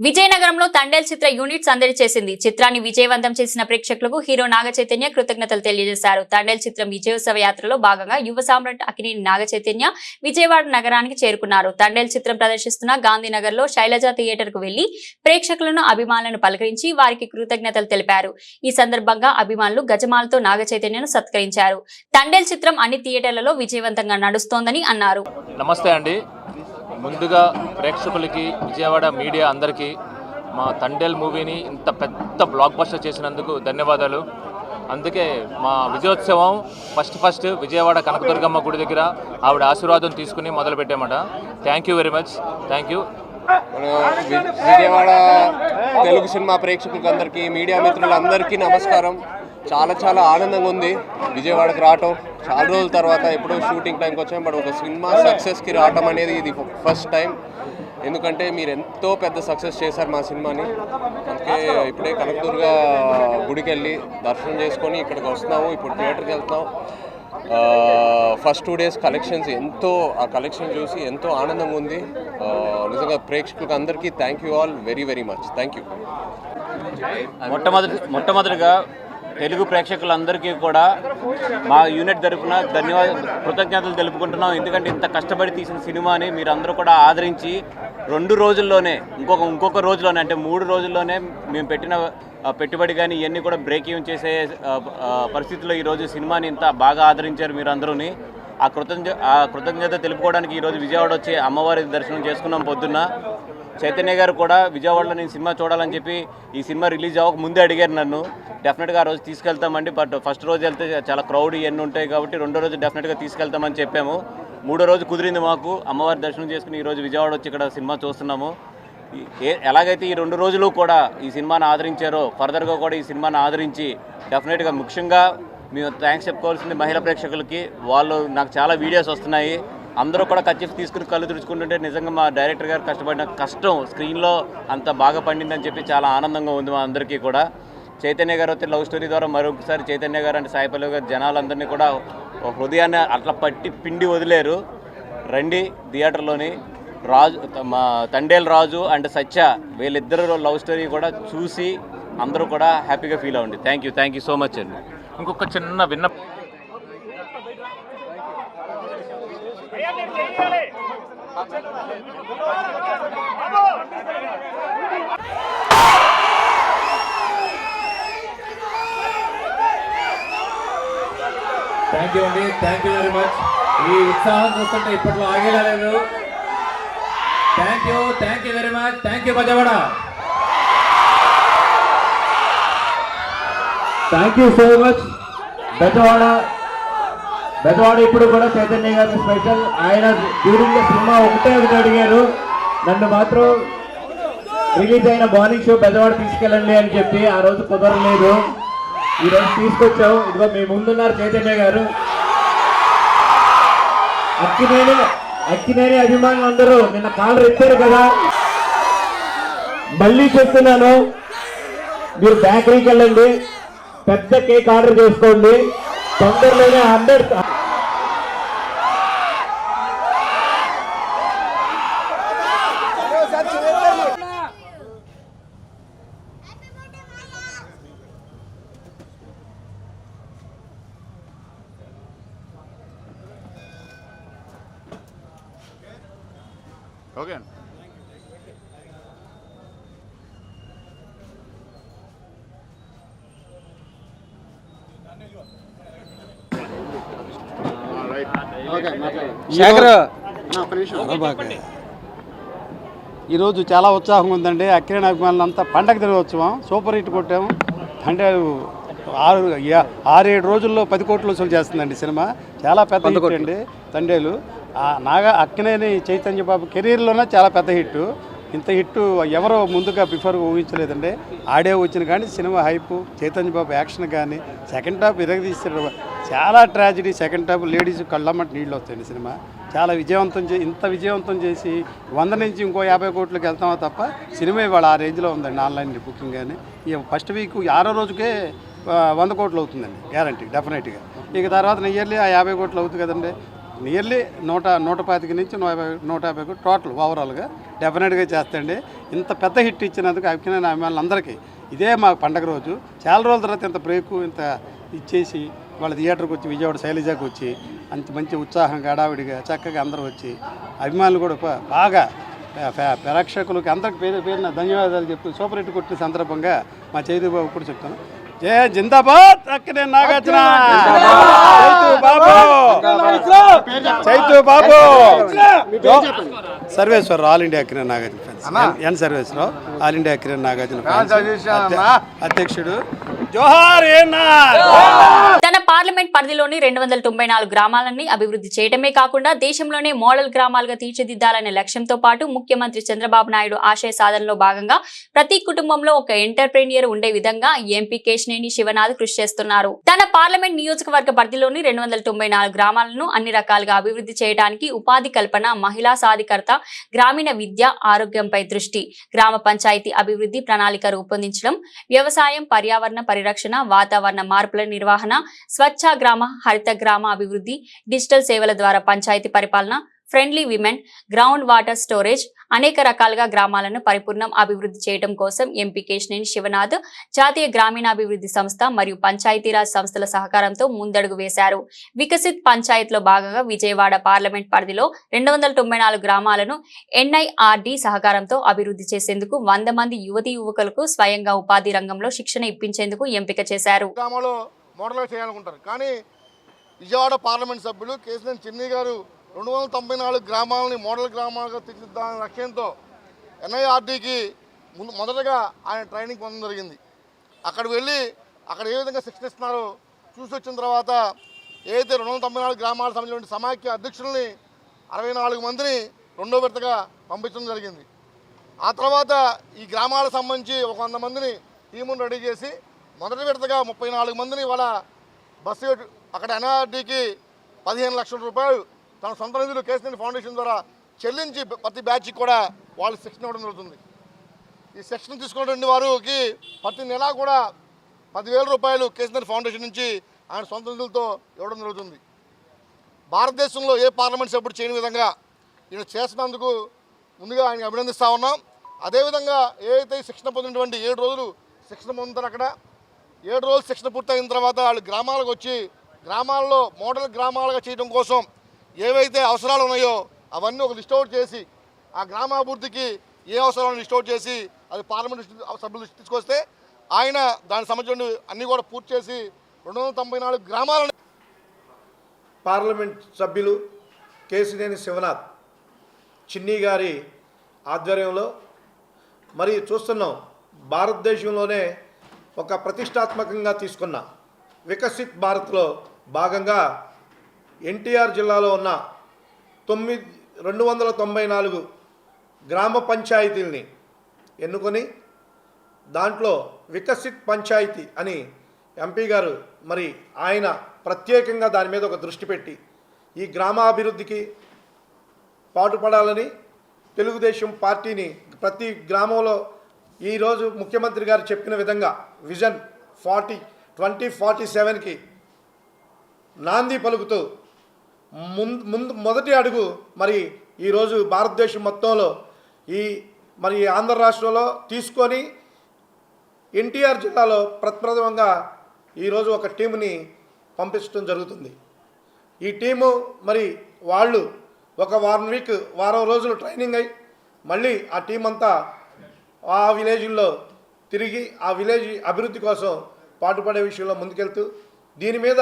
విజయనగరంలో తండేల్ చిత్ర యూనిట్ సందడి చేసింది. చిత్రాన్ని విజయవంతం చేసిన ప్రేక్షకులకు హీరో నాగ చైతన్య కృతజ్ఞతలు తెలియజేశారు. తండేల్ చిత్రం విజయోత్సవ యాత్రలో భాగంగా యువ సామ్రాట్ అక్కినేని నాగ చైతన్య విజయవాడ నగరానికి చేరుకున్నారు. తండేల్ చిత్రం ప్రదర్శిస్తున్న గాంధీనగర్ లో శైలజ థియేటర్ కు వెళ్లి ప్రేక్షకులను, అభిమానులను పలకరించి వారికి కృతజ్ఞతలు తెలిపారు. ఈ సందర్భంగా అభిమానులు గజమాలతో నాగ చైతన్యను సత్కరించారు. తండేల్ చిత్రం అన్ని థియేటర్లలో విజయవంతంగా నడుస్తోందని అన్నారు. నమస్తే అండి. ముందుగా ప్రేక్షకులకి, విజయవాడ మీడియా అందరికీ మా తండేల్ మూవీని ఇంత పెద్ద బ్లాక్ బస్టర్ చేసినందుకు ధన్యవాదాలు. అందుకే మా విజయోత్సవం ఫస్ట్ విజయవాడ కనకదుర్గమ్మ గుడి దగ్గర ఆవిడ ఆశీర్వాదం తీసుకుని మొదలుపెట్టామట. Thank you very much. Thank you. Vijayawada Telugu cinema ప్రేక్షకులకు అందరికీ, మీడియా మిత్రులందరికీ నమస్కారం. చాలా ఆనందంగా ఉంది విజయవాడకి రావటం. చాలా రోజుల తర్వాత ఎప్పుడో షూటింగ్ టైంకి వచ్చాం. బట్ ఒక సినిమా సక్సెస్కి రావటం అనేది ఇది ఫస్ట్ టైం. ఎందుకంటే మీరు ఎంతో పెద్ద సక్సెస్ చేశారు మా సినిమాని. అందుకే ఇప్పుడే కనకదుర్గ గుడికి వెళ్ళి దర్శనం చేసుకొని ఇక్కడికి వస్తున్నాము. ఇప్పుడు థియేటర్కి వెళ్తున్నాం. ఫస్ట్ 2 days కలెక్షన్స్ ఆ కలెక్షన్ చూసి ఎంతో ఆనందంగా ఉంది. నిజంగా ప్రేక్షకులకు అందరికీ thank you all very much. Thank you. మొట్టమొదటిగా తెలుగు ప్రేక్షకులందరికీ కూడా మా యూనిట్ తరపున కృతజ్ఞతలు తెలుపుకుంటున్నాం. ఎందుకంటే ఇంత కష్టపడి తీసిన సినిమాని మీరందరూ కూడా ఆదరించి 2 రోజుల్లోనే ఇంకొక రోజులోనే అంటే 3 రోజుల్లోనే మేము పెట్టిన పెట్టుబడి కానీ ఇవన్నీ కూడా బ్రేక్ ఈవెన్ చేసే పరిస్థితుల్లో ఈరోజు సినిమాని ఇంత బాగా ఆదరించారు మీరందరూని. ఆ కృతజ్ఞత తెలుపుకోవడానికి ఈరోజు విజయవాడ వచ్చి అమ్మవారి దర్శనం చేసుకున్నాం. పొద్దున్న చైతన్య గారు కూడా విజయవాడలో నేను సినిమా చూడాలని చెప్పి ఈ సినిమా రిలీజ్ అవ్వక ముందే అడిగారు నన్ను. డెఫినెట్గా ఆ రోజు తీసుకెళ్తామండి, బట్ ఫస్ట్ రోజు వెళ్తే చాలా క్రౌడ్ ఇవన్నీ ఉంటాయి కాబట్టి 2వ రోజు డెఫినెట్గా తీసుకెళ్తామని చెప్పాము. 3వ రోజు కుదిరింది మాకు. అమ్మవారి దర్శనం చేసుకుని ఈరోజు విజయవాడ వచ్చి ఇక్కడ సినిమా చూస్తున్నాము. ఎలాగైతే ఈ 2 రోజులు కూడా ఈ సినిమాని ఆదరించారో ఫర్దర్గా కూడా ఈ సినిమాని ఆదరించి డెఫినెట్గా ముఖ్యంగా మేము థ్యాంక్స్ చెప్పుకోవాల్సింది మహిళా ప్రేక్షకులకి. వాళ్ళు నాకు చాలా వీడియోస్ వస్తున్నాయి. అందరూ కూడా కచ్చిఫ్ తీసుకుని కళ్ళు తుడుచుకుంటుంటే నిజంగా మా డైరెక్టర్ గారు కష్టపడిన కష్టం స్క్రీన్లో అంత బాగా పండిందని చెప్పి చాలా ఆనందంగా ఉంది మా అందరికీ కూడా. చైతన్య గారు అయితే లవ్ స్టోరీ ద్వారా మరొకసారి చైతన్య గారు అంటే సాయి పల్లవి గారు జనాలందరినీ కూడా హృదయాన్ని అట్లా పట్టి పిండి వదిలేరు. రండి థియేటర్లోని రాజు మా తండేల్ రాజు అండ్ సత్య వీళ్ళిద్దరు లవ్ స్టోరీ కూడా చూసి అందరూ కూడా హ్యాపీగా ఫీల్ అవ్వండి. థ్యాంక్ యూ సో మచ్ అండి. ఇంకొక చిన్న విన్నపం, థ్యాంక్ యూ అండి, థ్యాంక్ యూ వెరీ మచ్. ఈ ఉత్సాహం చూస్తుంటే ఇప్పట్లో ఆగేలా లేదు. Thank you very much. Thank you Bezawada. Thank you so much Bezawada. ఇప్పుడు కూడా చైతన్య గారి స్పెషల్. ఆయన డ్యూరింగ్ సినిమా ఒకటే అడిగారు, నన్ను మాత్రం రిలీజ్ అయిన మార్నింగ్ షో బెజవాడ తీసుకెళ్ళండి అని చెప్పి. ఆ రోజు కుదరలేదు, ఈ రోజు తీసుకొచ్చాం. ఇదిగో మీ ముందున్నారు చైతన్య గారు. అక్కినేని అభిమానులు అందరూ నిన్న కాళ్ళు ఎత్తారు కదా. మళ్ళీ చెప్తున్నాను, మీరు బేకరీకి వెళ్ళండి, పెద్ద కేక్ ఆర్డర్ చేసుకోండి. తొందరలోనే 100. ఓకే ఈరోజు చాలా ఉత్సాహంగా ఉందండి. అక్కినేని అభిమానులంతా పండగ దినోత్సవం సూపర్ హిట్ కొట్టాము. అంటే 6-7 రోజుల్లో 10 కోట్లు వసూలు చేస్తుందండి సినిమా. చాలా పెద్ద హిట్ అండి తండేలు. అక్కినేని చైతన్య బాబు కెరీర్లోనే చాలా పెద్ద హిట్. ఇంత హిట్ ఎవరో ముందుగా బిఫోర్ ఊహించలేదండి. ఆడే వచ్చిన కానీ సినిమా హైపు, చైతన్య బాబు యాక్షన్ కానీ, సెకండ్ హాఫ్ ఇరగదీస్తారు. చాలా ట్రాజిడీ. సెకండ్ హాఫ్ లేడీస్ కళ్ళమ్మటి నీళ్ళు వస్తాయండి సినిమా. చాలా ఇంత విజయవంతం చేసి 100 నుంచి ఇంకో 50 కోట్లకి వెళ్తామో తప్ప సినిమా ఇవాళ ఆ రేంజ్లో ఉందండి. ఆన్లైన్ బుకింగ్ కానీ ఈ ఫస్ట్ వీక్ 6వ రోజుకే 100 కోట్లు అవుతుందండి గ్యారంటీ డెఫినెట్గా. ఇక తర్వాత నియర్లీ ఆ 50 కోట్లు అవుతుంది కదండి. నియర్లీ 125 నుంచి 150 కోట్లు టోటల్ ఓవరాల్గా డెఫినెట్గా చేస్తండి. ఇంత పెద్ద హిట్ ఇచ్చినందుకు అక్కినేని అభిమానులందరికీ ఇదే మా పండగ రోజు. చాలా రోజుల తర్వాత ఇంత బ్రేకు ఇంత ఇచ్చేసి వాళ్ళ థియేటర్కి వచ్చి విజయవాడ శైలజాకి వచ్చి అంత మంచి ఉత్సాహంగా హడావిడిగా చక్కగా అందరూ వచ్చి అభిమానులు కూడా బాగా ప్రేక్షకులకి అందరికి పేరున ధన్యవాదాలు చెప్తూ సూపర్ హిట్ కొట్టిన సందర్భంగా మా చైతన్య బాబు కూడా చెప్తాను. జయ జిందాబాద్ Akkineni Nagarjuna. Chaitu Babu Sarveswararao all India Akkineni Nagarjuna fans. N Sarveswararao all India Akkineni Nagarjuna అధ్యక్షుడు. జోహార్. తన పార్లమెంట్ పరిధిలోని 294 గ్రామాలని అభివృద్ధి చేయడమే కాకుండా దేశంలోనే మోడల్ గ్రామాలుగా తీర్చిదిద్దాలనే లక్ష్యంతో పాటు ముఖ్యమంత్రి చంద్రబాబు నాయుడు ఆశయ సాధనలో భాగంగా ప్రతి కుటుంబంలో ఒక ఎంటర్ప్రెన్యూర్ ఉండే విధంగా ఎంపీ కేశినేని శివనాథ్ కృషి చేస్తున్నారు. తన పార్లమెంట్ నియోజకవర్గ పరిధిలోని 294 గ్రామాలను అన్ని రకాలుగా అభివృద్ధి చేయడానికి ఉపాధి కల్పన, మహిళా సాధికారత, గ్రామీణ విద్య, ఆరోగ్యంపై దృష్టి, గ్రామ పంచాయతీ అభివృద్ధి ప్రణాళిక రూపొందించడం, వ్యవసాయం, పర్యావరణ పరిరక్షణ, వాతావరణ మార్పుల నిర్వహణ, స్వచ్ఛ గ్రామ, హరిత గ్రామ అభివృద్ధి, డిజిటల్ సేవల ద్వారా పంచాయతీ పరిపాలన, friendly women, ground water storage, అనేక రకాలుగా గ్రామాలను పరిపూర్ణం అభివృద్ధి చేయడం కోసం ఎంపీ కేశినేని శివనాథ్ జాతీయ గ్రామీణాభివృద్ధి సంస్థ మరియు పంచాయతీరాజ్ సంస్థల సహకారంతో ముందడుగు వేశారు. వికసిత్ పంచాయత్ లో భాగంగా విజయవాడ పార్లమెంట్ పరిధిలో 294 గ్రామాలను NIRD సహకారంతో అభివృద్ధి చేసేందుకు 100 మంది యువతీ యువకులకు స్వయంగా ఉపాధి రంగంలో శిక్షణ ఇప్పించేందుకు ఎంపిక చేశారు. కానీ విజయవాడ పార్లమెంట్ సభ్యులు కేశినేని చిన్ని గారు 294 గ్రామాలని మోడల్ గ్రామాలుగా తీర్చిదిద్దాలనే లక్ష్యంతో NIRDకి మొదటగా ఆయన ట్రైనింగ్ పొందడం జరిగింది. అక్కడికి వెళ్ళి అక్కడ ఏ విధంగా శిక్షణ ఇస్తున్నారో చూసి వచ్చిన తర్వాత ఏదైతే 294 గ్రామాలకు సంబంధించిన సమాఖ్య అధ్యక్షుల్ని 64 మందిని రెండో విడతగా పంపించడం జరిగింది. ఆ తర్వాత ఈ గ్రామాలకు సంబంధించి ఒక 100 మందిని టీమును రెడీ చేసి మొదటి విడతగా 34 మందిని వాళ్ళ బస్సు అక్కడ NIRDకి 15 లక్షల రూపాయలు తన సొంత నిధులు కేశినేని ఫౌండేషన్ ద్వారా చెల్లించి ప్రతి బ్యాచ్కి కూడా వాళ్ళు శిక్షణ ఇవ్వడం జరుగుతుంది. ఈ శిక్షణ తీసుకున్నటువంటి వారికి ప్రతి నెలా కూడా 10,000 రూపాయలు కేసీఆర్ ఫౌండేషన్ నుంచి ఆయన సొంత నిధులతో ఇవ్వడం జరుగుతుంది. భారతదేశంలో ఏ పార్లమెంట్ సభ్యుడు చేయని విధంగా ఈయన చేస్తున్నందుకు ముందుగా ఆయన అభినందిస్తూ ఉన్నాం. అదేవిధంగా ఏదైతే శిక్షణ పొందినటువంటి 7 రోజులు శిక్షణ పొందుతారు, అక్కడ 7 రోజులు శిక్షణ పూర్తయిన తర్వాత వాళ్ళు గ్రామాలకు వచ్చి గ్రామాల్లో మోడల్ గ్రామాలుగా చేయడం కోసం ఏవైతే అవసరాలు ఉన్నాయో అవన్నీ ఒక లిస్ట్ అవుట్ చేసి ఆ గ్రామాభివృద్ధికి ఏ అవసరాలను లిస్ట్ అవుట్ చేసి అది పార్లమెంట్ సభ్యులు తీసుకొస్తే ఆయన దానికి సంబంధించిన అన్నీ కూడా పూర్తి చేసి 294 గ్రామాలను. పార్లమెంట్ సభ్యులు కేశినేని శివనాథ్ చిన్ని గారి ఆధ్వర్యంలో మరి చూస్తున్నాం, భారతదేశంలోనే ఒక ప్రతిష్టాత్మకంగా తీసుకున్న వికసిత్ భారత్లో భాగంగా ఎన్టీఆర్ జిల్లాలో ఉన్న 294 గ్రామ పంచాయతీల్ని ఎన్నుకొని దాంట్లో వికసిత్ పంచాయతీ అని ఎంపీ గారు మరి ఆయన ప్రత్యేకంగా దాని మీద ఒక దృష్టి పెట్టి ఈ గ్రామాభివృద్ధికి పాటుపడాలని తెలుగుదేశం పార్టీని ప్రతి గ్రామంలో ఈరోజు ముఖ్యమంత్రి గారు చెప్పిన విధంగా విజన్ 2047కి నాంది పలుకుతూ మొదటి అడుగు మరి ఈరోజు భారతదేశం మొత్తంలో మరి ఆంధ్ర రాష్ట్రంలో తీసుకొని ఎన్టీఆర్ జిల్లాలో ప్రప్రథమంగా ఈరోజు ఒక టీముని పంపించడం జరుగుతుంది. ఈ టీము మరి వాళ్ళు ఒక వారం రోజులు ట్రైనింగ్ అయ్యి మళ్ళీ ఆ టీం అంతా ఆ విలేజ్ల్లో తిరిగి ఆ విలేజ్ అభివృద్ధి కోసం పాటుపడే విషయంలో ముందుకెళ్తూ దీని మీద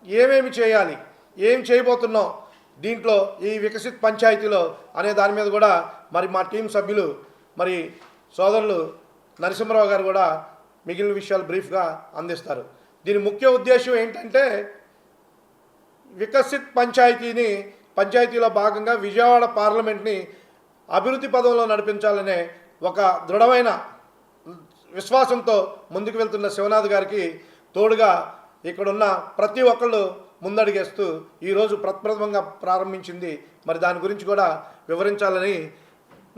ఏమేమి చేయాలి, ఏం చేయబోతున్నాం దీంట్లో ఈ వికసిత్ పంచాయతీలో అనే దాని మీద కూడా మరి మా టీం సభ్యులు మరి సోదరులు నరసింహరావు గారు కూడా మిగిలిన విషయాలు బ్రీఫ్గా అందిస్తారు. దీని ముఖ్య ఉద్దేశం ఏంటంటే వికసిత్ పంచాయతీలో భాగంగా విజయవాడ పార్లమెంట్ని అభివృద్ధి పదంలో నడిపించాలనే ఒక దృఢమైన విశ్వాసంతో ముందుకు వెళ్తున్న శివనాథ్ గారికి తోడుగా ఇక్కడున్న ప్రతి ఒక్కళ్ళు ముందడుగేస్తూ ఈరోజు ప్రప్రథమంగా ప్రారంభించింది. మరి దాని గురించి కూడా వివరించాలని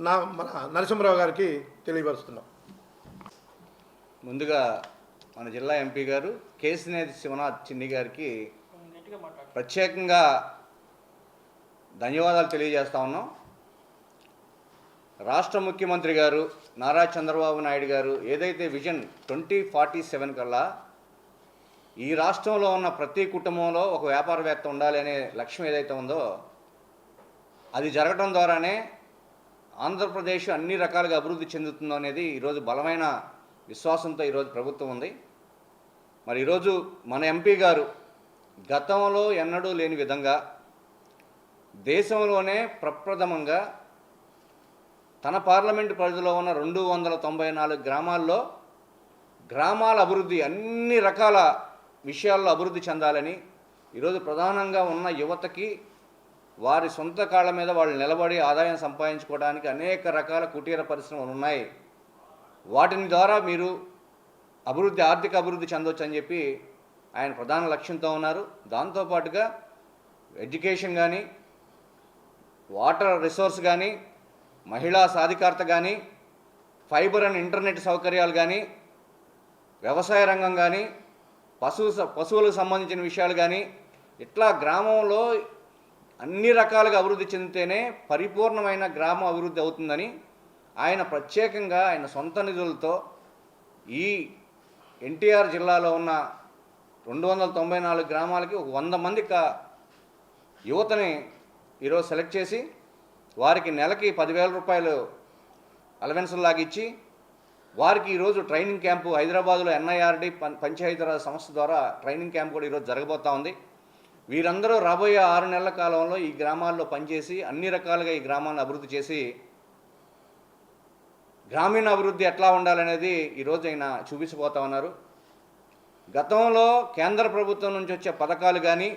మన నరసింహరావు గారికి తెలియపరుస్తున్నాం. ముందుగా మన జిల్లా ఎంపీ గారు కేశినేని శివనాథ్ చిన్ని గారికి ప్రత్యేకంగా ధన్యవాదాలు తెలియజేస్తా ఉన్నాం. రాష్ట్ర ముఖ్యమంత్రి గారు నారా చంద్రబాబు నాయుడు గారు ఏదైతే విజన్ 2047 కల్లా ఈ రాష్ట్రంలో ఉన్న ప్రతి కుటుంబంలో ఒక వ్యాపారవేత్త ఉండాలి అనే లక్ష్యం ఏదైతే ఉందో అది జరగడం ద్వారానే ఆంధ్రప్రదేశ్ అన్ని రకాలుగా అభివృద్ధి చెందుతుందో అనేది ఈరోజు బలమైన విశ్వాసంతో ఈరోజు ప్రభుత్వం ఉంది. మరి ఈరోజు మన ఎంపీ గారు గతంలో ఎన్నడూ లేని విధంగా దేశంలోనే ప్రప్రథమంగా తన పార్లమెంటు పరిధిలో ఉన్న 294 గ్రామాల్లో గ్రామాల అభివృద్ధి అన్ని రకాల విషయాల్లో అభివృద్ధి చెందాలని ఈరోజు ప్రధానంగా ఉన్న యువతకి వారి సొంత కాళ్ళ మీద వాళ్ళు నిలబడి ఆదాయం సంపాదించుకోవడానికి అనేక రకాల కుటీర పరిశ్రమలు ఉన్నాయి. వాటిని ద్వారా మీరు ఆర్థిక అభివృద్ధి చెందవచ్చు అని చెప్పి ఆయన ప్రధాన లక్ష్యంతో ఉన్నారు. దాంతోపాటుగా ఎడ్యుకేషన్ కానీ, వాటర్ రిసోర్స్ కానీ, మహిళా సాధికారత కానీ, ఫైబర్ అండ్ ఇంటర్నెట్ సౌకర్యాలు కానీ, వ్యవసాయ రంగం కానీ, పశువులకు సంబంధించిన విషయాలు కానీ, ఇట్లా గ్రామంలో అన్ని రకాలుగా అభివృద్ధి చెందితేనే పరిపూర్ణమైన గ్రామ అభివృద్ధి అవుతుందని ఆయన ప్రత్యేకంగా ఆయన సొంత నిధులతో ఈ ఎన్టీఆర్ జిల్లాలో ఉన్న 294 గ్రామాలకి ఒక 100 మంది యువతని ఈరోజు సెలెక్ట్ చేసి వారికి నెలకి 10,000 రూపాయలు అలవెన్సులు లాగిచ్చి వారికి ఈరోజు ట్రైనింగ్ క్యాంపు హైదరాబాద్లో NIRD పంచాయతీరాజ్ సంస్థ ద్వారా ట్రైనింగ్ క్యాంప్ కూడా ఈరోజు జరగబోతూ ఉంది. వీరందరూ రాబోయే 6 నెలల కాలంలో ఈ గ్రామాల్లో పనిచేసి అన్ని రకాలుగా ఈ గ్రామాలను అభివృద్ధి చేసి గ్రామీణ అభివృద్ధి ఎట్లా ఉండాలనేది ఈరోజు ఆయన చూపించబోతా ఉన్నారు. గతంలో కేంద్ర ప్రభుత్వం నుంచి వచ్చే పథకాలు కానీ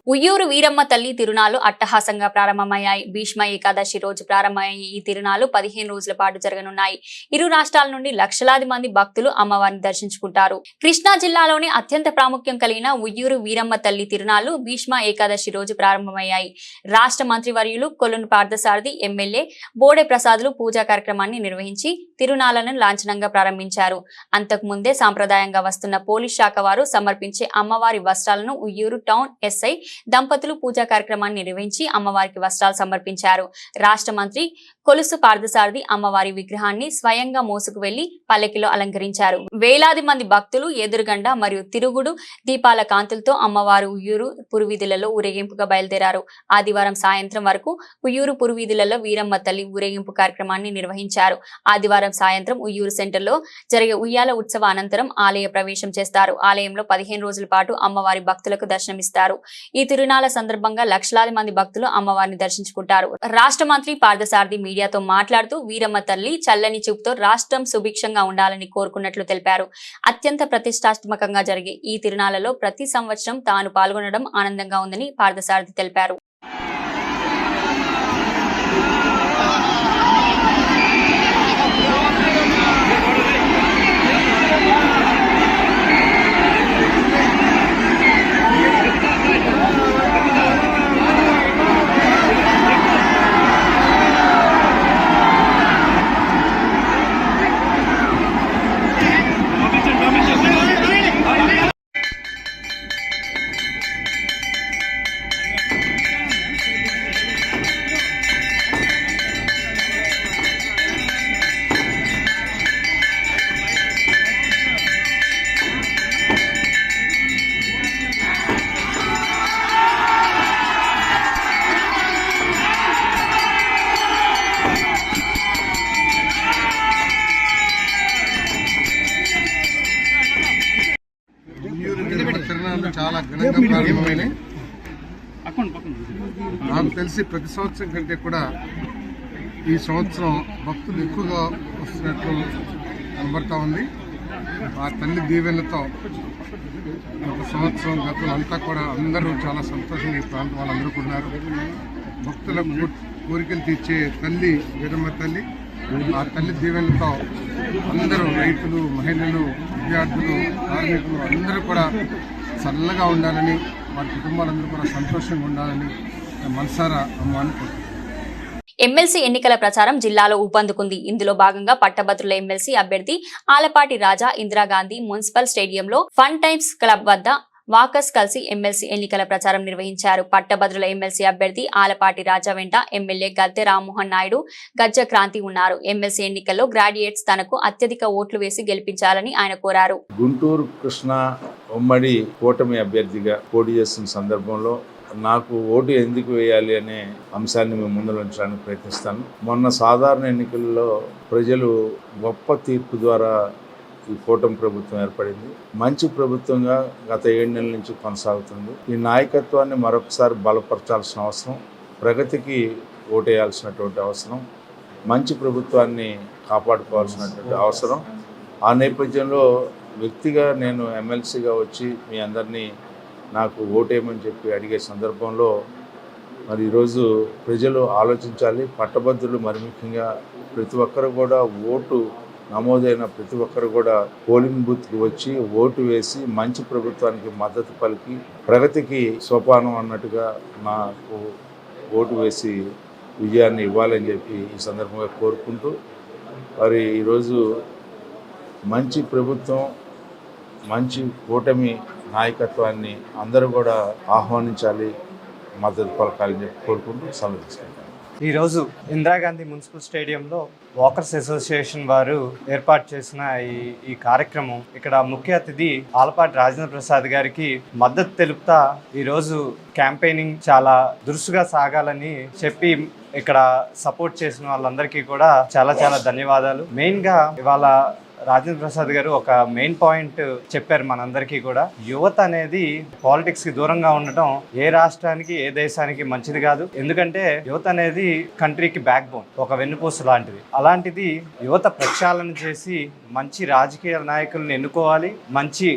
ఉయ్యూరు వీరమ్మ తల్లి తిరునాళ్లు అట్టహాసంగా ప్రారంభమయ్యాయి. భీష్మ ఏకాదశి రోజు ప్రారంభమయ్యే ఈ తిరునాళ్లు 15 రోజుల పాటు జరగనున్నాయి. ఇరు రాష్ట్రాల నుండి లక్షలాది మంది భక్తులు అమ్మవారిని దర్శించుకుంటారు. కృష్ణా జిల్లాలోని అత్యంత ప్రాముఖ్యం కలిగిన ఉయ్యూరు వీరమ్మ తల్లి తిరునాళ్లు భీష్మ ఏకాదశి రోజు ప్రారంభమయ్యాయి. రాష్ట్ర మంత్రివర్యులు కొల్లును పార్థసారథి, ఎమ్మెల్యే బోడే ప్రసాదులు పూజా కార్యక్రమాన్ని నిర్వహించి తిరునాళ్లను లాంఛనంగా ప్రారంభించారు. అంతకుముందే సాంప్రదాయంగా వస్తున్న పోలీస్ శాఖ వారు సమర్పించే అమ్మవారి వస్త్రాలను ఉయ్యూరు టౌన్ ఎస్ఐ దంపతులు పూజా కార్యక్రమాన్ని నిర్వహించి అమ్మవారికి వస్త్రాలు సమర్పించారు. రాష్ట్ర మంత్రి కొలుసు పార్థసారథి అమ్మవారి విగ్రహాన్ని స్వయంగా మోసుకు వెళ్లి పల్లకిలో అలంకరించారు. వేలాది మంది భక్తులు ఎదురుగండ మరియు తిరుగుడు దీపాల కాంతులతో అమ్మవారు ఉయ్యూరు పురువీధులలో ఊరేగింపుగా బయలుదేరారు. ఆదివారం సాయంత్రం వరకు ఉయ్యూరు పురువీధులలో వీరమ్మ తల్లి ఊరేగింపు కార్యక్రమాన్ని నిర్వహించారు. ఆదివారం సాయంత్రం ఉయ్యూరు సెంటర్లో జరిగే ఉయ్యాల ఉత్సవ అనంతరం ఆలయ ప్రవేశం చేస్తారు. ఆలయంలో 15 రోజుల పాటు అమ్మవారి భక్తులకు దర్శనమిస్తారు. ఈ తిరునాళ్ల సందర్భంగా లక్షలాది మంది భక్తులు అమ్మవారిని దర్శించుకుంటారు. రాష్ట్ర మంత్రి పార్థసారథి మీడియాతో మాట్లాడుతూ వీరమ్మ తల్లి చల్లని చూపుతో రాష్ట్రం సుభిక్షంగా ఉండాలని కోరుకున్నట్లు తెలిపారు. అత్యంత ప్రతిష్టాత్మకంగా జరిగే ఈ తిరునాళ్లలో ప్రతి సంవత్సరం తాను పాల్గొనడం ఆనందంగా ఉందని పార్థసారథి తెలిపారు. చాలా ఘనంగా ప్రారంభమైనాయి. నాకు తెలిసి ప్రతి సంవత్సరం కంటే కూడా ఈ సంవత్సరం భక్తులు ఎక్కువగా వస్తున్నట్లు కనబడతా ఉంది. ఆ తల్లి దీవెనలతో గత సంవత్సరం గతంతా కూడా అందరూ చాలా సంతోషంగా ఈ ప్రాంతం వాళ్ళందరూ ఉన్నారు. భక్తుల కోరికలు తీర్చే తల్లి వీరమ్మ తల్లి, ఆ తల్లి దీవెనలతో అందరూ రైతులు, మహిళలు, విద్యార్థులు, కార్మికులు అందరూ కూడా చల్లగా ఉండాలని, వారి కుటుంబాలందరూ కూడా సంతోషంగా ఉండాలని మనసారా అమ్మవారిని కోరుకుంటున్నాను. ఎమ్మెల్సీ ఎన్నికల ప్రచారం జిల్లాలో ఊపందుకుంది. ఇందులో భాగంగా పట్టభద్రుల ఎమ్మెల్సీ అభ్యర్థి ఆలపాటి రాజా ఇందిరాగాంధీ మున్సిపల్ స్టేడియంలో ఫన్ టైమ్స్ క్లబ్ వద్ద వాకర్స్ కలిసి ఎమ్మెల్సీ ఎన్నికల ప్రచారం నిర్వహించారు. పట్టభద్రుల ఎమ్మెల్సీ అభ్యర్థి ఆలపాటి రాజా వెంట ఎమ్మెల్యే గద్దె రామ్మోహన్ నాయుడు, గజ్జ క్రాంతి ఉన్నారు. ఎమ్మెల్సీ ఎన్నికల్లో గ్రాడ్యుయేట్స్ తనకు అత్యధిక ఓట్లు వేసి గెలిపించాలని ఆయన కోరారు. గుంటూరు కృష్ణా ఉమ్మడి కూటమి అభ్యర్థిగా పోటీ చేస్తున్న సందర్భంలో నాకు ఓటు ఎందుకు వేయాలి అనే అంశాన్ని మేము ముందు ఉంచడానికి ప్రయత్నిస్తాను. మొన్న సాధారణ ఎన్నికల్లో ప్రజలు గొప్ప తీర్పు ద్వారా ఈ కూటమి ప్రభుత్వం ఏర్పడింది. మంచి ప్రభుత్వంగా గత 7 నెలల నుంచి కొనసాగుతుంది. ఈ నాయకత్వాన్ని మరొకసారి బలపరచాల్సిన అవసరం, ప్రగతికి ఓటేయాల్సినటువంటి అవసరం, మంచి ప్రభుత్వాన్ని కాపాడుకోవాల్సినటువంటి అవసరం. ఆ నేపథ్యంలో వ్యక్తిగా నేను ఎమ్మెల్సీగా వచ్చి మీ అందరినీ నాకు ఓటేయమని చెప్పి అడిగే సందర్భంలో మరి ఈరోజు ప్రజలు ఆలోచించాలి. పట్టభద్రులు మరి ముఖ్యంగా ప్రతి ఒక్కరు కూడా ఓటు నమోదైన ప్రతి ఒక్కరు కూడా పోలింగ్ బూత్కి వచ్చి ఓటు వేసి మంచి ప్రభుత్వానికి మద్దతు పలికి ప్రగతికి సోపానం అన్నట్టుగా నాకు ఓటు వేసి విజయాన్ని ఇవ్వాలని చెప్పి ఈ సందర్భంగా కోరుకుంటూ మరి ఈరోజు మంచి ప్రభుత్వం, మంచి కూటమి నాయకత్వాన్ని అందరూ కూడా ఆహ్వానించాలి, మద్దతు పలకాలని చెప్పి కోరుకుంటూ సెలవు తీసుకుంటాను. ఈరోజు ఇందిరాగాంధీ మున్సిపల్ స్టేడియంలో వాకర్స్ అసోసియేషన్ వారు ఏర్పాటు చేసిన ఈ కార్యక్రమం, ఇక్కడ ముఖ్య అతిథి ఆలపాటి రాజేంద్ర ప్రసాద్ గారికి మద్దతు తెలుపుతా ఈరోజు క్యాంపెయినింగ్ చాలా దురుసుగా సాగాలని చెప్పి ఇక్కడ సపోర్ట్ చేసిన వాళ్ళందరికీ కూడా చాలా చాలా ధన్యవాదాలు. మెయిన్గా ఇవాళ రాజేంద్ర ప్రసాద్ గారు ఒక మెయిన్ పాయింట్ చెప్పారు మనందరికీ కూడా. యువత అనేది పాలిటిక్స్ కి దూరంగా ఉండటం ఏ రాష్ట్రానికి ఏ దేశానికి మంచిది కాదు. ఎందుకంటే యువత అనేది కంట్రీకి బ్యాక్ బోన్, ఒక వెన్నుపూస లాంటిది. అలాంటిది యువత ప్రక్షాళన చేసి మంచి రాజకీయ నాయకులను ఎన్నుకోవాలి, మంచి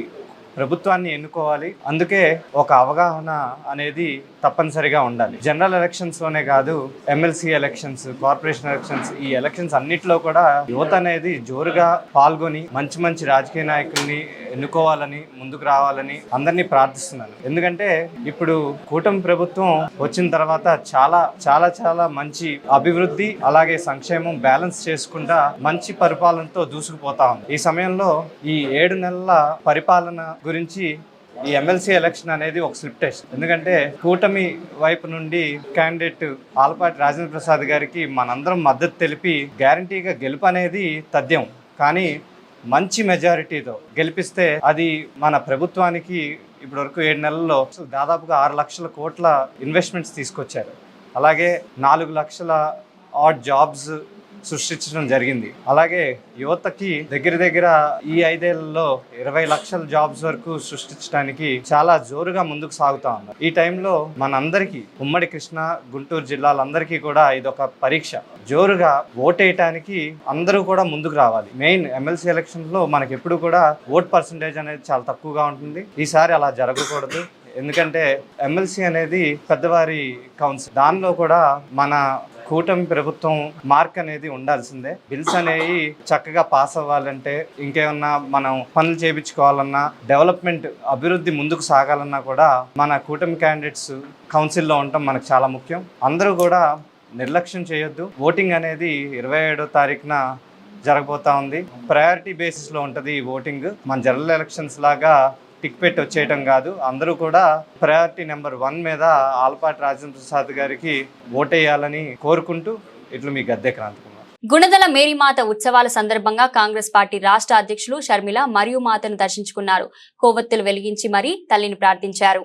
ప్రభుత్వాన్ని ఎన్నుకోవాలి. అందుకే ఒక అవగాహన అనేది తప్పనిసరిగా ఉండాలి. జనరల్ ఎలక్షన్స్లోనే కాదు, ఎమ్మెల్సీ ఎలక్షన్స్, కార్పొరేషన్ ఎలక్షన్స్, ఈ ఎలక్షన్స్ అన్నిట్లో కూడా యువత అనేది జోరుగా పాల్గొని మంచి మంచి రాజకీయ నాయకుల్ని ఎన్నుకోవాలని, ముందుకు రావాలని అందరినీ ప్రార్థిస్తున్నాను. ఎందుకంటే ఇప్పుడు కూటమి ప్రభుత్వం వచ్చిన తర్వాత చాలా చాలా చాలా మంచి అభివృద్ధి అలాగే సంక్షేమం బ్యాలెన్స్ చేసుకుంటా మంచి పరిపాలనతో దూసుకుపోతా ఉంది. ఈ సమయంలో ఈ 7 నెలల పరిపాలన గురించి ఈ ఎమ్మెల్సీ ఎలక్షన్ అనేది ఒక స్లిప్ టెస్ట్. ఎందుకంటే కూటమి వైపు నుండి క్యాండిడేట్ ఆలపాటి రాజేంద్ర ప్రసాద్ గారికి మనందరం మద్దతు తెలిపి గ్యారంటీగా గెలుపు అనేది తథ్యం. కానీ మంచి మెజారిటీతో గెలిపిస్తే అది మన ప్రభుత్వానికి ఇప్పటివరకు 7 నెలల్లో దాదాపుగా 6 లక్షల కోట్ల ఇన్వెస్ట్మెంట్స్ తీసుకొచ్చారు. అలాగే 4 లక్షల ఆడ్ జాబ్స్ సృష్టించడం జరిగింది. అలాగే యువతకి దగ్గర ఈ 5 ఏళ్లలో 20 లక్షల జాబ్స్ వరకు సృష్టించడానికి చాలా జోరుగా ముందుకు సాగుతా ఉన్నారు. ఈ టైంలో మనందరికీ ఉమ్మడి కృష్ణా గుంటూరు జిల్లాలందరికీ కూడా ఇదొక పరీక్ష. జోరుగా ఓటేయటానికి అందరూ కూడా ముందుకు రావాలి. మెయిన్ ఎమ్మెల్సీ ఎలక్షన్లో మనకి ఎప్పుడు కూడా ఓట్ పర్సంటేజ్ అనేది చాలా తక్కువగా ఉంటుంది. ఈసారి అలా జరగకూడదు. ఎందుకంటే ఎమ్మెల్సీ అనేది పెద్దవారి కౌన్సిల్, దానిలో కూడా మన కూటమి ప్రభుత్వం మార్క్ అనేది ఉండాల్సిందే. బిల్స్ అనేవి చక్కగా పాస్ అవ్వాలంటే, ఇంకేమన్నా మనం పనులు చేయించుకోవాలన్నా, డెవలప్మెంట్ అభివృద్ధి ముందుకు సాగాలన్నా కూడా మన కూటమి క్యాండిడేట్స్ కౌన్సిల్లో ఉండటం మనకు చాలా ముఖ్యం. అందరూ కూడా నిర్లక్ష్యం చేయొద్దు. ఓటింగ్ అనేది 27వ తారీఖున జరగబోతా ఉంది. ప్రయారిటీ బేసిస్లో ఉంటుంది ఈ ఓటింగ్. మన జనరల్ ఎలక్షన్స్ లాగా టిక్ పెట్టి వచ్చేయటం కాదు. అందరూ కూడా ప్రయారిటీ నెంబర్ 1 మీద ఆలపాటి రాజేంద్ర ప్రసాద్ గారికి ఓటేయాలని కోరుకుంటూ ఇట్లు మీ గద్దె క్రాంతికుమార్. గుణదల మేరీమాత ఉత్సవాల సందర్భంగా కాంగ్రెస్ పార్టీ రాష్ట్ర అధ్యక్షులు షర్మిల మరియు మాతను దర్శించుకున్నారు. కొవ్వొత్తులు వెలిగించి మరీ తల్లిని ప్రార్థించారు.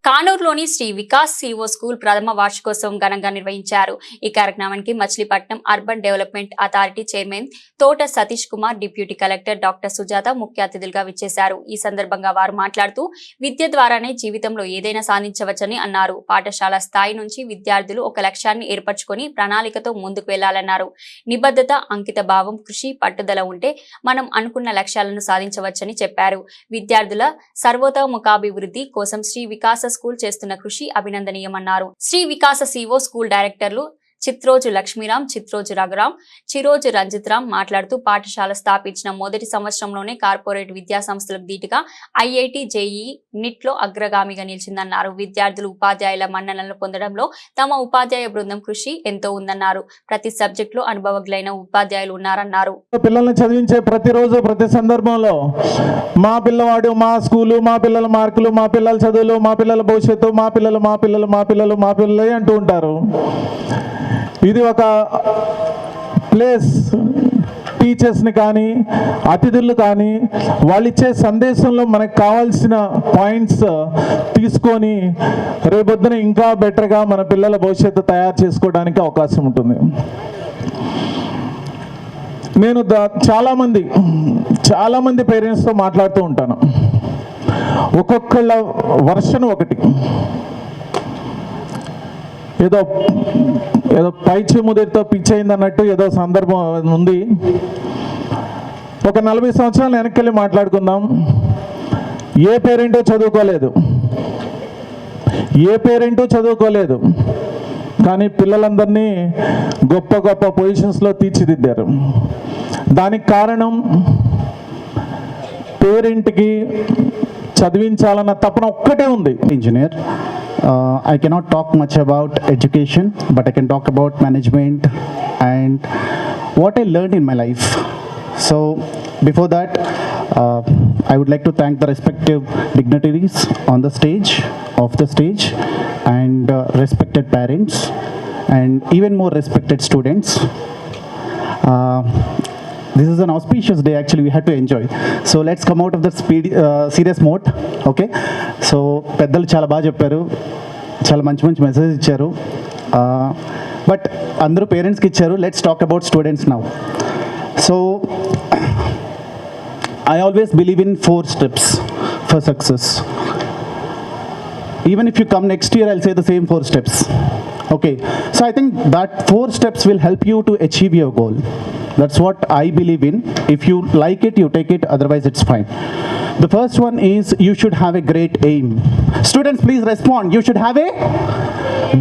కానూరులోని శ్రీ వికాస్ సిఓ స్కూల్ ప్రథమ వార్షికోత్సవం ఘనంగా నిర్వహించారు. ఈ కార్యక్రమానికి Machilipatnam urban development authority chairman Thota Satish Kumar, deputy collector doctor Sujatha ముఖ్య అతిథులుగా విచ్చేశారు. ఈ సందర్భంగా వారు మాట్లాడుతూ విద్య ద్వారానే జీవితంలో ఏదైనా సాధించవచ్చని అన్నారు. పాఠశాల స్థాయి నుంచి విద్యార్థులు ఒక లక్ష్యాన్ని ఏర్పరచుకొని ప్రణాళికతో ముందుకు వెళ్లాలన్నారు. నిబద్ధత, అంకిత భావం, కృషి, పట్టుదల ఉంటే మనం అనుకున్న లక్ష్యాలను సాధించవచ్చని చెప్పారు. విద్యార్థుల సర్వతోముఖాభివృద్ధి కోసం శ్రీ వికాస స్కూల్ చేస్తున్న కృషి అభినందనీయమన్నారు. శ్రీ వికాస సిఓ స్కూల్ డైరెక్టర్లు చిత్రోజు లక్ష్మీరామ్, చిత్రోజు రఘురామ్, చిరోజు రంజిత్ రామ్ మాట్లాడుతూ పాఠశాల స్థాపించిన మొదటి సంవత్సరంలోనే కార్పొరేట్ విద్యా సంస్థలకు ధీటుగా ఐఐటి, జేఈఈ, నిట్ లో అగ్రగామిగా నిలిచిందన్నారు. విద్యార్థులు ఉపాధ్యాయుల మన్ననలను పొందడంలో తమ ఉపాధ్యాయ బృందం కృషి ఎంతో ఉందన్నారు. ప్రతి సబ్జెక్ట్ లో అనుభవజ్ఞులైన ఉపాధ్యాయులు ఉన్నారన్నారు. పిల్లల్ని చదివించే ప్రతిరోజు ప్రతి సందర్భంలో మా పిల్లవాడు, మా స్కూలు, మా పిల్లల మార్కులు, మా పిల్లల చదువులు, మా పిల్లల భవిష్యత్తు, మా పిల్లలు మా పిల్లలు మా పిల్లలు మా పిల్లలే అంటూ ఉంటారు. ఇది ఒక ప్లేస్. టీచర్స్ని కానీ అతిథులు కానీ వాళ్ళు ఇచ్చే సందేశంలో మనకు కావాల్సిన పాయింట్స్ తీసుకొని రేపొద్దున ఇంకా బెటర్గా మన పిల్లల భవిష్యత్తు తయారు చేసుకోవడానికి అవకాశం ఉంటుంది. నేను చాలామంది పేరెంట్స్తో మాట్లాడుతూ ఉంటాను. ఒక్కొక్కళ్ళ వర్షన్ ఒకటి. ఏదో పైచి ముదిరితో పిచ్చయింది అన్నట్టు ఏదో సందర్భం ఉంది. ఒక 40 సంవత్సరాలు వెనక్కి మాట్లాడుకుందాం. ఏ పేరెంటు చదువుకోలేదు. కానీ పిల్లలందరినీ గొప్ప గొప్ప పొజిషన్స్లో తీర్చిదిద్దారు. దానికి కారణం పేరెంట్కి చదివించాలన్న తపన ఒక్కటే ఉంది. Engineer, I cannot talk much about education, but I can talk about management and what I learned in my life. So before that, I would like to thank the respective dignitaries on the stage, off the stage, and respected parents, and even more respected students. This is an auspicious day, actually we had to enjoy. So let's come out of the serious mode, okay? So పెద్దలు చాలా బాగా చెప్పారు, చాలా మంచి మంచి మెసేజ్ ఇచ్చారు, బట్ అందరూ పేరెంట్స్కి ఇచ్చారు. Let's talk about students now. So I always believe in 4 steps for success. Even if you come next year, I'll say the same 4 steps. Okay, so I think that 4 steps will help you to achieve your goal. That's what I believe in. If you like it, you take it, otherwise it's fine. The first one is you should have a great aim. Students, please respond. You should have a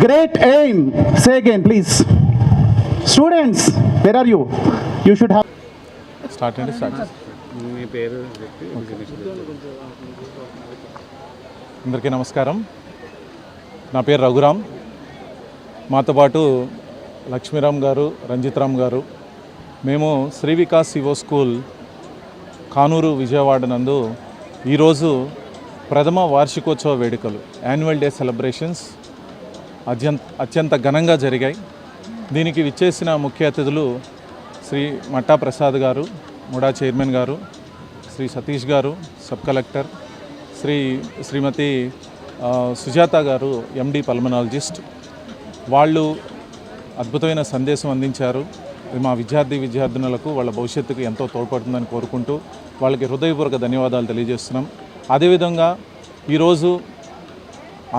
great aim. Say again, please. Students, where are you? You should have... Start. అందరికీ నమస్కారం. నా పేరు రఘురామ్. మాతో పాటు లక్ష్మీరామ్ గారు, రంజిత్రామ్ గారు, మేము శ్రీ వికాస్ సివో స్కూల్ కానూరు విజయవాడ నందు ఈరోజు ప్రథమ వార్షికోత్సవ వేడుకలు యాన్యువల్ డే సెలబ్రేషన్స్ అత్యంత ఘనంగా జరిగాయి. దీనికి విచ్చేసిన ముఖ్య అతిథులు శ్రీ మట్టా ప్రసాద్ గారు, ముడా చైర్మన్ గారు, శ్రీ సతీష్ గారు సబ్ కలెక్టర్, శ్రీమతి సుజాత గారు ఎండి పల్మనాలజిస్ట్. వాళ్ళు అద్భుతమైన సందేశం అందించారు. మా విద్యార్థినులకు వాళ్ళ భవిష్యత్తుకు ఎంతో తోడ్పడుతుందని కోరుకుంటూ వాళ్ళకి హృదయపూర్వక ధన్యవాదాలు తెలియజేస్తున్నాం. అదేవిధంగా ఈరోజు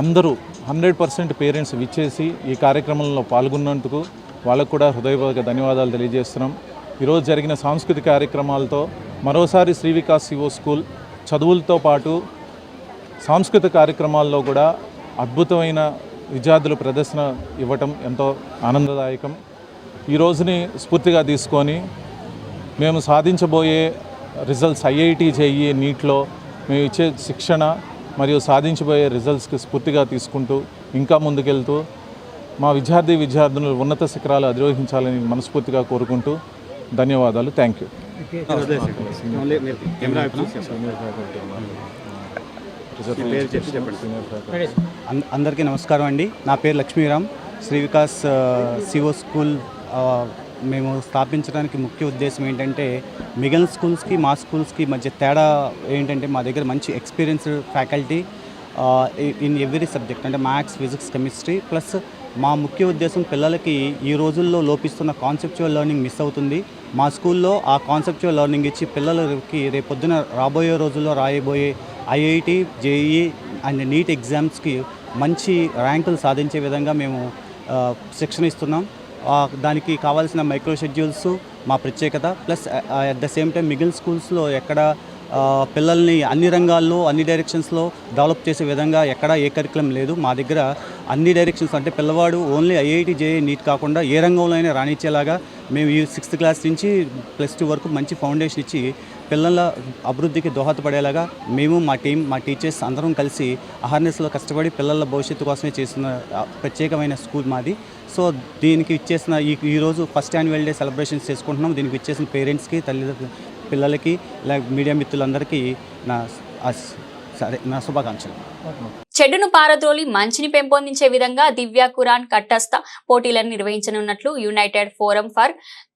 అందరూ 100% పేరెంట్స్ విచ్చేసి ఈ కార్యక్రమంలో పాల్గొన్నందుకు వాళ్ళకు కూడా హృదయపూర్వక ధన్యవాదాలు తెలియజేస్తున్నాం. ఈరోజు జరిగిన సాంస్కృతిక కార్యక్రమాలతో మరోసారి శ్రీ వికాస్ సివో స్కూల్ చదువులతో పాటు సాంస్కృతిక కార్యక్రమాల్లో కూడా అద్భుతమైన విద్యార్థులు ప్రదర్శన ఇవ్వటం ఎంతో ఆనందదాయకం. ఈ రోజుని స్ఫూర్తిగా తీసుకొని మేము సాధించబోయే రిజల్ట్స్ ఐఐటి జేఈ నీట్లో మేము ఇచ్చే శిక్షణ మరియు సాధించబోయే రిజల్ట్స్కి స్ఫూర్తిగా తీసుకుంటూ ఇంకా ముందుకెళ్తూ మా విద్యార్థులు ఉన్నత శిఖరాలు అధిరోహించాలని మనస్ఫూర్తిగా కోరుకుంటూ ధన్యవాదాలు. Thank you. అందరికీ నమస్కారం అండి. నా పేరు లక్ష్మీరామ్. శ్రీ వికాస్ సివో స్కూల్ మేము స్థాపించడానికి ముఖ్య ఉద్దేశం ఏంటంటే మిగిలిన స్కూల్స్కి మా స్కూల్స్కి మధ్య తేడా ఏంటంటే మా దగ్గర మంచి experienced faculty in every subject, అంటే మ్యాథ్స్, ఫిజిక్స్, కెమిస్ట్రీ. ప్లస్ మా ముఖ్య ఉద్దేశం పిల్లలకి ఈ రోజుల్లో లోపిస్తున్న కాన్సెప్చువల్ లెర్నింగ్ మిస్ అవుతుంది. మా స్కూల్లో ఆ కాన్సెప్చువల్ లెర్నింగ్ ఇచ్చి పిల్లలకి రేపొద్దున రాబోయే రోజుల్లో రాయబోయే ఐఐటి, జేఈఈ అండ్ నీట్ ఎగ్జామ్స్కి మంచి ర్యాంకులు సాధించే విధంగా మేము శిక్షణ ఇస్తున్నాం. దానికి కావాల్సిన మైక్రో షెడ్యూల్స్ మా ప్రత్యేకత. Plus at the same time మిగిలిన స్కూల్స్లో ఎక్కడ పిల్లల్ని అన్ని రంగాల్లో అన్ని డైరెక్షన్స్లో డెవలప్ చేసే విధంగా ఎక్కడా ఏ కరికులం లేదు. మా దగ్గర అన్ని డైరెక్షన్స్, అంటే పిల్లవాడు ఓన్లీ ఐఐటి జేఈ నీట్ కాకుండా ఏ రంగంలో అయినా రాణించేలాగా మేము ఈ 6th క్లాస్ నుంచి +2 వరకు మంచి ఫౌండేషన్ ఇచ్చి పిల్లల అభివృద్ధికి దోహదపడేలాగా మేము మా టీం, మా టీచర్స్ అందరం కలిసి అహర్నెస్లో కష్టపడి పిల్లల భవిష్యత్తు కోసమే చేసిన ప్రత్యేకమైన స్కూల్ మాది. సో దీనికి ఇచ్చేసిన ఈరోజు ఫస్ట్ యాన్యువల్ డే సెలబ్రేషన్స్ చేసుకుంటున్నాం. దీనికి ఇచ్చేసిన పేరెంట్స్కి, తల్లిదండ్రులు, పిల్లలకి, మీడియా మిత్రులందరికీ నా శుభాకాంక్షలు. చెడును పారద్రోలి మంచిని పెంపొందించే విధంగా దివ్య ఖురాన్ కట్టస్థ పోటీలను నిర్వహించనున్నట్లు United Forum for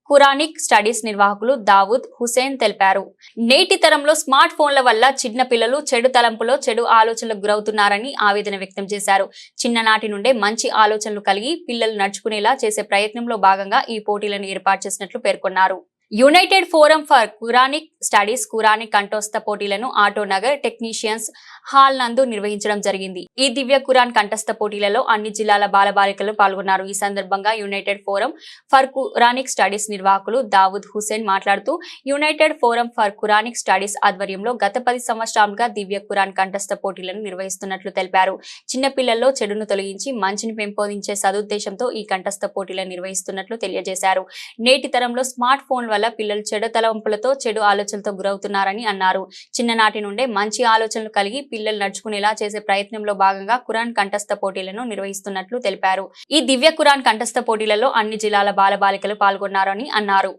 Quranic studies నిర్వాహకులు దావూద్ హుసేన్ తెలిపారు. నేటి తరంలో స్మార్ట్ ఫోన్ల వల్ల చిన్న పిల్లలు చెడు తలంపులో, చెడు ఆలోచనలకు గురవుతున్నారని ఆవేదన వ్యక్తం చేశారు. చిన్ననాటి నుండే మంచి ఆలోచనలు కలిగి పిల్లలు నడుచుకునేలా చేసే ప్రయత్నంలో భాగంగా ఈ పోటీలను ఏర్పాటు చేసినట్లు పేర్కొన్నారు. United Forum for Quranic Studies Quranic కంఠస్థ పోటీలను ఆటో నగర్ టెక్నీషియన్స్ హాల్ నందు నిర్వహించడం జరిగింది. ఈ దివ్య ఖురాన్ కంఠస్థ పోటీలలో అన్ని జిల్లాల బాలబాలికలు పాల్గొన్నారు. ఈ సందర్భంగా United Forum for Quranic studies నిర్వాహకులు దావుద్ హుసేన్ మాట్లాడుతూ United Forum for Quranic studies ఆధ్వర్యంలో గత 10 సంవత్సరాలుగా దివ్య ఖురాన్ కంఠస్థ పోటీలను నిర్వహిస్తున్నట్లు తెలిపారు. చిన్నపిల్లల్లో చెడును తొలగించి మంచిని పెంపొందించే సదుద్దేశంతో ఈ కంఠస్థ పోటీలను నిర్వహిస్తున్నట్లు తెలియజేశారు. నేటి తరంలో స్మార్ట్ ఫోన్ వల్ల పిల్లలు చెడు తలంపులతో చెడు ఆలోచనలతో గురవుతున్నారని అన్నారు. చిన్ననాటి నుండే మంచి ఆలోచనలు కలిగి పిల్లలు నడుచుకునేలా చేసే ప్రయత్నంలో భాగంగా ఖురాన్ కంఠస్థ పోటీలను నిర్వహిస్తున్నట్లు తెలిపారు. ఈ దివ్య ఖురాన్ కంఠస్థ పోటీలలో అన్ని జిల్లాల బాలబాలికలు పాల్గొన్నారని అన్నారు.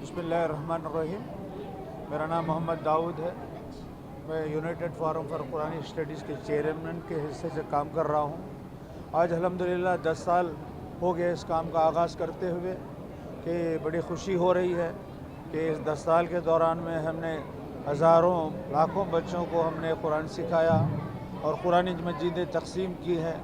बिस्मिल्लाहिर्रहमानिर्रहीम। मेरा नाम मोहम्मद दाऊद है। मैं United forum for Quranic studies के चेयरमैन के हिस्से से काम कर रहा हूँ। आज अल्हम्दुलिल्लाह 10 साल हो गए इस काम का आगाज़ करते हुए कि बड़ी खुशी हो रही है कि इस 10 साल के दौरान में हमने हज़ारों लाखों बच्चों को हमने कुरान सिखाया और कुरानी मजीदें तकसीम की हैं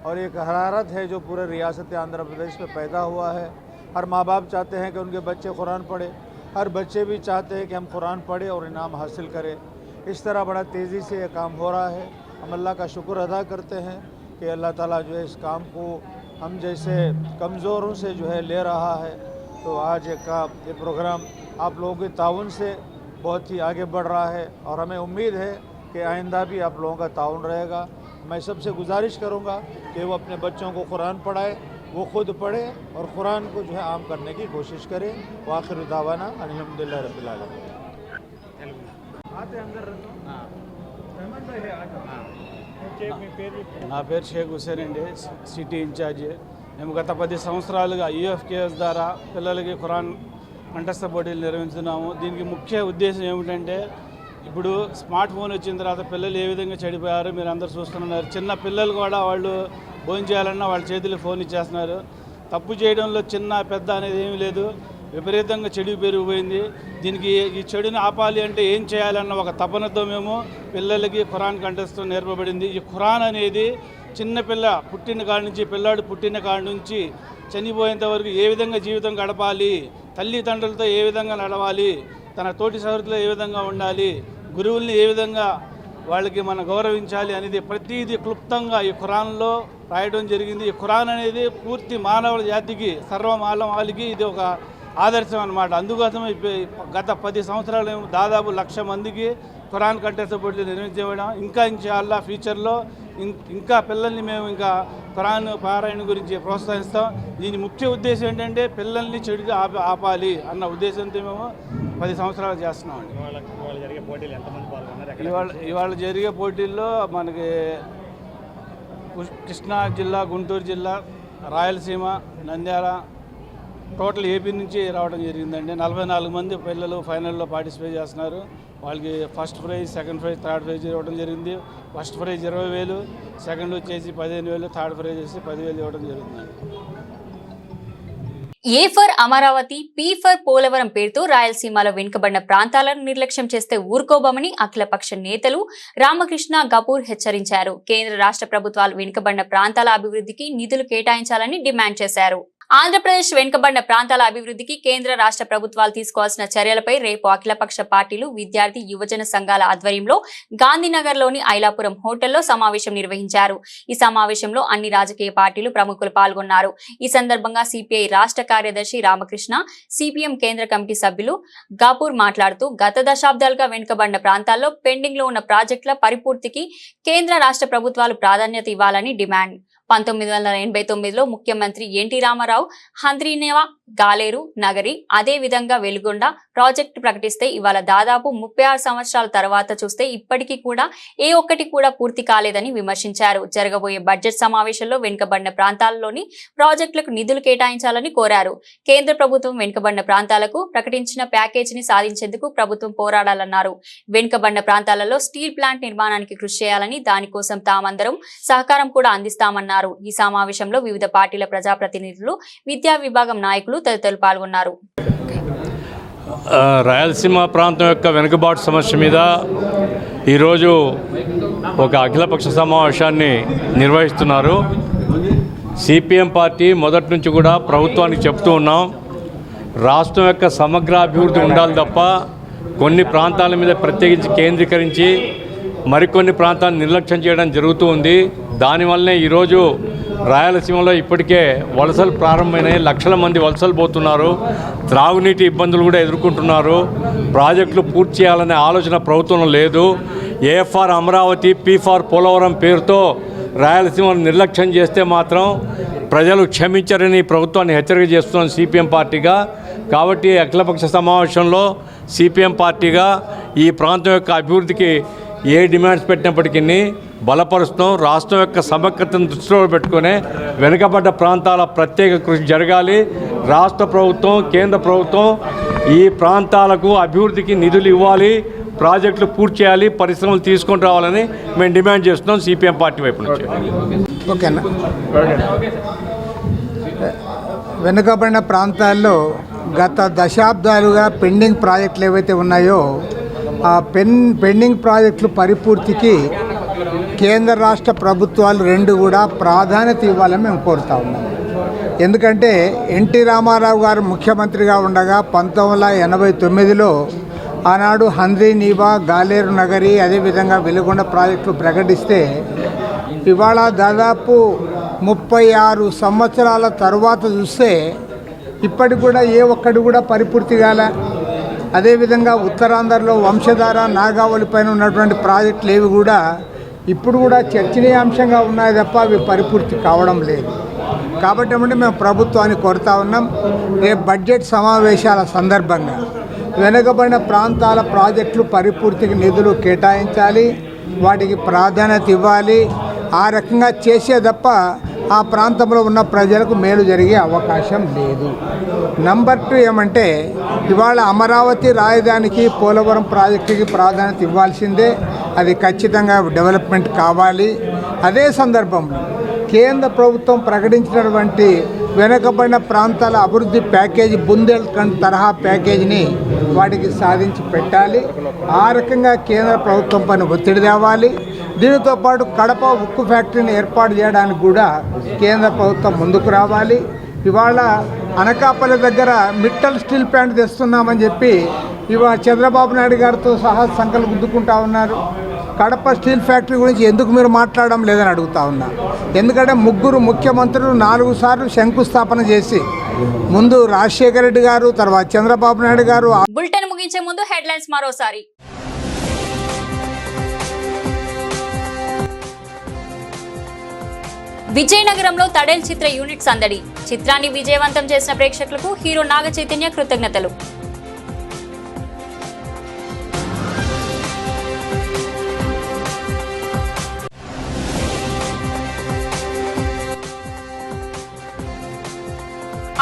और एक हरारत है जो पूरे रियासत आंध्र प्रदेश में पैदा हुआ है। हर माँ बाप चाहते हैं कि उनके बच्चे कुरान पढ़े, हर बच्चे भी चाहते हैं कि हम कुरान पढ़े और इनाम हासिल करें। इस तरह बड़ा तेज़ी से ये काम हो रहा है। हम अल्लाह का शुक्र अदा करते हैं कि अल्लाह ताला जो है इस काम को हम जैसे कमज़ोरों से जो है ले रहा है। तो आज ये प्रोग्राम आप लोगों के ताउन से बहुत ही आगे बढ़ रहा है और हमें उम्मीद है कि आइंदा भी आप लोगों का ताउन रहेगा। मैं सबसे गुजारिश करूंगा कि वो अपने बच्चों को कुरान पढ़ाए, वो खुद पढ़े और कुरान को जो है आम करने की कोशिश करें। आखिर दावाना अल्हम्दुलिल्लाह रब्बिल आलमीन। నా పేరు షేక్ హుసేన్ అండి, సిటీ ఇన్ఛార్జి. మేము గత 10 సంవత్సరాలుగా యూఎఫ్కేఎస్ ద్వారా పిల్లలకి ఖురాన్ కంఠస్థ పోటీలు నిర్వహిస్తున్నాము. దీనికి ముఖ్య ఉద్దేశం ఏమిటంటే ఇప్పుడు స్మార్ట్ ఫోన్ వచ్చిన తర్వాత పిల్లలు ఏ విధంగా చెడిపోయారో మీరు అందరూ చూస్తున్నారు. చిన్న పిల్లలు కూడా వాళ్ళు భోజనం చేయాలన్నా వాళ్ళ చేతిలో ఫోన్ ఇచ్చేస్తున్నారు. తప్పు చేయడంలో చిన్న పెద్ద అనేది ఏమీ లేదు, విపరీతంగా చెడు పెరిగిపోయింది. దీనికి ఈ చెడుని ఆపాలి అంటే ఏం చేయాలన్న ఒక తపనతో మేము పిల్లలకి ఖురాన్ కంఠస్థం నేర్పబడింది. ఈ ఖురాన్ అనేది చిన్నపిల్ల పుట్టిన కాడి నుంచి, పిల్లాడు పుట్టిన కాడి నుంచి చనిపోయేంత వరకు ఏ విధంగా జీవితం గడపాలి, తల్లిదండ్రులతో ఏ విధంగా నడవాలి, తన తోటి సహృతులు ఏ విధంగా ఉండాలి, గురువుల్ని ఏ విధంగా వాళ్ళకి మనం గౌరవించాలి అనేది ప్రతిదీ క్లుప్తంగా ఈ ఖురాన్లో రాయడం జరిగింది. ఈ ఖురాన్ అనేది పూర్తి మానవ జాతికి, సర్వ మానవాళికి ఇది ఒక ఆదర్శం అన్నమాట. అందుకోసం గత 10 సంవత్సరాలు దాదాపు 1,00,000 మందికి ఖురాన్ కంఠస్థ పోటీలు నిర్వహించడం. ఇంకా ఇన్షాల్లా ఫ్యూచర్లో ఇంకా పిల్లల్ని మేము ఇంకా ఖురాన్ పారాయణ గురించి ప్రోత్సహిస్తాం. దీని ముఖ్య ఉద్దేశం ఏంటంటే పిల్లల్ని చెడుగా ఆపాలి అన్న ఉద్దేశంతో మేము 10 సంవత్సరాలు చేస్తున్నామండి. ఇవాళ జరిగే పోటీల్లో మనకి కృష్ణా జిల్లా, గుంటూరు జిల్లా, రాయలసీమ, నంద్యాల, టోటల్ ఏపీ నుంచి రావడం జరిగిందండి. 44 మంది పిల్లలు ఫైనల్లో పార్టిసిపేట్ చేస్తున్నారు. వాళ్ళకి first prize, second prize, third prize ఇవ్వడం జరిగింది. ఫస్ట్ ప్రైజ్ 20,000, సెకండ్ వచ్చేసి 15,000, థర్డ్ ప్రైజ్ వచ్చేసి 10,000 ఇవ్వడం జరుగుతుందండి. A for Amaravati, P for Polavaram పేరుతో రాయలసీమలో వెనుకబడిన ప్రాంతాలను నిర్లక్ష్యం చేస్తే ఊరుకోబోమని అఖిలపక్ష నేతలు రామకృష్ణ గపూర్ హెచ్చరించారు. కేంద్ర రాష్ట్ర ప్రభుత్వాలు వెనుకబడిన ప్రాంతాల అభివృద్ధికి నిధులు కేటాయించాలని డిమాండ్ చేశారు. ఆంధ్రప్రదేశ్ వెనుకబడిన ప్రాంతాల అభివృద్ధికి కేంద్ర రాష్ట్ర ప్రభుత్వాలు తీసుకోవాల్సిన చర్యలపై రేపు అఖిలపక్ష పార్టీలు, విద్యార్థి, యువజన సంఘాల ఆధ్వర్యంలో గాంధీనగర్లోని ఐలాపురం హోటల్లో సమావేశం నిర్వహించారు. ఈ సమావేశంలో అన్ని రాజకీయ పార్టీలు ప్రముఖులు పాల్గొన్నారు. ఈ సందర్భంగా సిపిఐ రాష్ట్ర కార్యదర్శి రామకృష్ణ, సిపిఎం కేంద్ర కమిటీ సభ్యులు గపూర్ మాట్లాడుతూ గత దశాబ్దాలుగా వెనుకబడిన ప్రాంతాల్లో పెండింగ్ లో ఉన్న ప్రాజెక్టుల పరిపూర్తికి కేంద్ర రాష్ట్ర ప్రభుత్వాలు ప్రాధాన్యత ఇవ్వాలని డిమాండ్. 1989లో ముఖ్యమంత్రి ఎన్టీ రామారావు హంద్రీనేవా, గాలేరు, నగరి, అదే విధంగా వెలుగొండ ప్రాజెక్టు ప్రకటిస్తే ఇవాళ దాదాపు 36 సంవత్సరాల తర్వాత చూస్తే ఇప్పటికీ కూడా ఏ ఒక్కటి కూడా పూర్తి కాలేదని విమర్శించారు. జరగబోయే బడ్జెట్ సమావేశంలో వెనుకబడిన ప్రాంతాల్లోని ప్రాజెక్టులకు నిధులు కేటాయించాలని కోరారు. కేంద్ర ప్రభుత్వం వెనుకబడిన ప్రాంతాలకు ప్రకటించిన ప్యాకేజీని సాధించేందుకు ప్రభుత్వం పోరాడాలన్నారు. వెనుకబడిన ప్రాంతాలలో స్టీల్ ప్లాంట్ నిర్మాణానికి కృషి చేయాలని, దానికోసం తామందరం సహకారం కూడా అందిస్తామన్నారు. ఈ సమావేశంలో వివిధ పార్టీల ప్రజాప్రతినిధులు, విద్యా విభాగం నాయకులు తదితరులు పాల్గొన్నారు. రాయలసీమ ప్రాంతం యొక్క వెనుకబాటు సమస్య మీద ఈరోజు ఒక అఖిలపక్ష సమావేశాన్ని నిర్వహిస్తున్నారు. సిపిఎం పార్టీ మొదటి నుంచి కూడా ప్రభుత్వానికి చెప్తూ ఉన్నాం, రాష్ట్రం యొక్క సమగ్రాభివృద్ధి ఉండాలి తప్ప కొన్ని ప్రాంతాల మీద ప్రత్యేకించి కేంద్రీకరించి మరికొన్ని ప్రాంతాలను నిర్లక్ష్యం చేయడం జరుగుతూ ఉంది. దానివల్లనే ఈరోజు రాయలసీమలో ఇప్పటికే వలసలు ప్రారంభమైనాయి. లక్షల మంది వలసలు పోతున్నారు. త్రాగునీటి ఇబ్బందులు కూడా ఎదుర్కొంటున్నారు. ప్రాజెక్టులు పూర్తి చేయాలనే ఆలోచన ప్రభుత్వంలో లేదు. ఏఎఫ్ఆర్ అమరావతి, పీ4 పోలవరం పేరుతో రాయలసీమను నిర్లక్ష్యం చేస్తే మాత్రం ప్రజలు క్షమించరని ప్రభుత్వాన్ని హెచ్చరిక చేస్తున్నాం సిపిఎం పార్టీగా. కాబట్టి అఖిలపక్ష సమావేశంలో సిపిఎం పార్టీగా ఈ ప్రాంతం యొక్క అభివృద్ధికి ఏ డిమాండ్స్ పెట్టినప్పటికీ బలపరుస్తాం. రాష్ట్రం యొక్క సమగ్రతను దృష్టిలో పెట్టుకునే వెనుకబడ్డ ప్రాంతాల ప్రత్యేక కృషి జరగాలి. రాష్ట్ర ప్రభుత్వం, కేంద్ర ప్రభుత్వం ఈ ప్రాంతాలకు అభివృద్ధికి నిధులు ఇవ్వాలి, ప్రాజెక్టులు పూర్తి చేయాలి, పరిశ్రమలు తీసుకొని రావాలని మేము డిమాండ్ చేస్తున్నాం సిపిఎం పార్టీ వైపు నుంచి. ఓకేనా, వెనుకబడిన ప్రాంతాల్లో గత దశాబ్దాలుగా పెండింగ్ ప్రాజెక్టులు ఏవైతే ఉన్నాయో ఆ పెండింగ్ ప్రాజెక్టులు పరిపూర్తికి కేంద్ర రాష్ట్ర ప్రభుత్వాలు రెండు కూడా ప్రాధాన్యత ఇవ్వాలని మేము కోరుతా ఉన్నాం. ఎందుకంటే ఎన్టీ రామారావు గారు ముఖ్యమంత్రిగా ఉండగా 1989లో ఆనాడు హంద్రీ నీవా, గాలేరు నగరి, అదేవిధంగా వెలుగొండ ప్రాజెక్టులు ప్రకటిస్తే ఇవాళ దాదాపు 36 సంవత్సరాల తర్వాత చూస్తే ఇప్పటికి కూడా ఏ ఒక్కటి కూడా పరిపూర్తి కాలే. అదేవిధంగా ఉత్తరాంధ్రలో వంశధార, నాగావళి పైన ఉన్నటువంటి ప్రాజెక్టులు ఏవి కూడా ఇప్పుడు కూడా చర్చనీయాంశంగా ఉన్నాయి తప్ప అవి పరిపూర్తి కావడం లేదు. కాబట్టి ఏమంటే మేము ప్రభుత్వాన్ని కోరుతా ఉన్నాం, రేపు బడ్జెట్ సమావేశాల సందర్భంగా వెనుకబడిన ప్రాంతాల ప్రాజెక్టులు పరిపూర్తికి నిధులు కేటాయించాలి, వాటికి ప్రాధాన్యత ఇవ్వాలి. ఆ రకంగా చేసే తప్ప ఆ ప్రాంతంలో ఉన్న ప్రజలకు మేలు జరిగే అవకాశం లేదు. నంబర్ 2 ఏమంటే ఇవాళ అమరావతి రాజధానికి, పోలవరం ప్రాజెక్టుకి ప్రాధాన్యత ఇవ్వాల్సిందే. అది ఖచ్చితంగా డెవలప్మెంట్ కావాలి. అదే సందర్భంలో కేంద్ర ప్రభుత్వం ప్రకటించినటువంటి వెనుకబడిన ప్రాంతాల అభివృద్ధి ప్యాకేజీ, బుందేల్ఖండ్ తరహా ప్యాకేజీని వాటికి సాధించి పెట్టాలి. ఆ రకంగా కేంద్ర ప్రభుత్వం పైన ఒత్తిడి తేవాలి. దీనితో పాటు కడప ఉక్కు ఫ్యాక్టరీని ఏర్పాటు చేయడానికి కూడా కేంద్ర ప్రభుత్వం ముందుకు రావాలి. ఇవాళ అనకాపల్లి దగ్గర మిట్టల్ స్టీల్ ప్లాంట్ తెస్తున్నామని చెప్పి ఇవాళ చంద్రబాబు నాయుడు గారితో సహా సంకలు గుద్దుకుంటా ఉన్నారు. కడప స్టీల్ ఫ్యాక్టరీ గురించి ఎందుకు మీరు మాట్లాడడం లేదని అడుగుతా ఉన్నా. ఎందుకంటే 3 ముఖ్యమంత్రులు 4 సార్లు శంకుస్థాపన చేసి, ముందు రాజశేఖర రెడ్డి గారు, తర్వాత చంద్రబాబు నాయుడు గారు. బులెటిన్ ముగించే ముందు హెడ్లైన్స్ మరోసారి. విజయనగరంలో తడేల్ చిత్ర యూనిట్ సందడి. చిత్రాన్ని విజయవంతం చేసిన ప్రేక్షకులకు హీరో నాగ చైతన్య కృతజ్ఞతలు.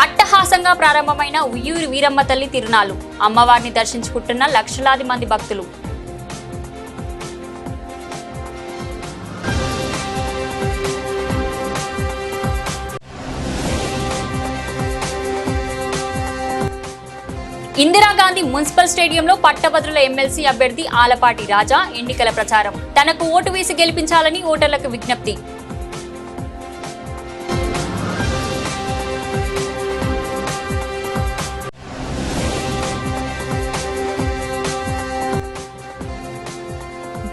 అట్టహాసంగా ప్రారంభమైన ఉయ్యూరి వీరమ్మ తల్లి తిరునాళ్లు. అమ్మవారిని దర్శించుకుంటున్న లక్షలాది మంది భక్తులు. ఇందిరాగాంధీ మున్సిపల్ స్టేడియంలో పట్టభద్రుల ఎమ్మెల్సీ అభ్యర్థి ఆలపాటి రాజా ఎన్నికల ప్రచారం. తనకు ఓటు వేసి గెలిపించాలని ఓటర్లకు విజ్ఞప్తి.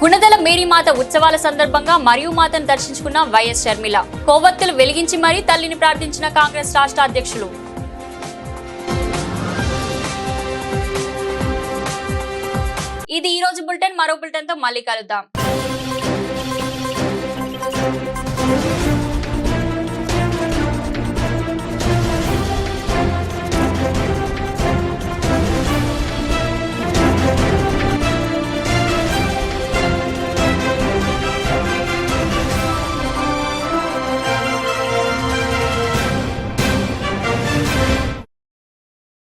గుణదల మేరీమాత ఉత్సవాల సందర్భంగా మరియు మాతను దర్శించుకున్న వైఎస్ షర్మిల. కొవ్వొత్తులు వెలిగించి మరీ తల్లిని ప్రార్థించిన కాంగ్రెస్ రాష్ట్ర అధ్యక్షులు. ఇది ఈ రోజు బులెటిన్. మరో బులెటిన్ తో మళ్ళీ కలుద్దాం.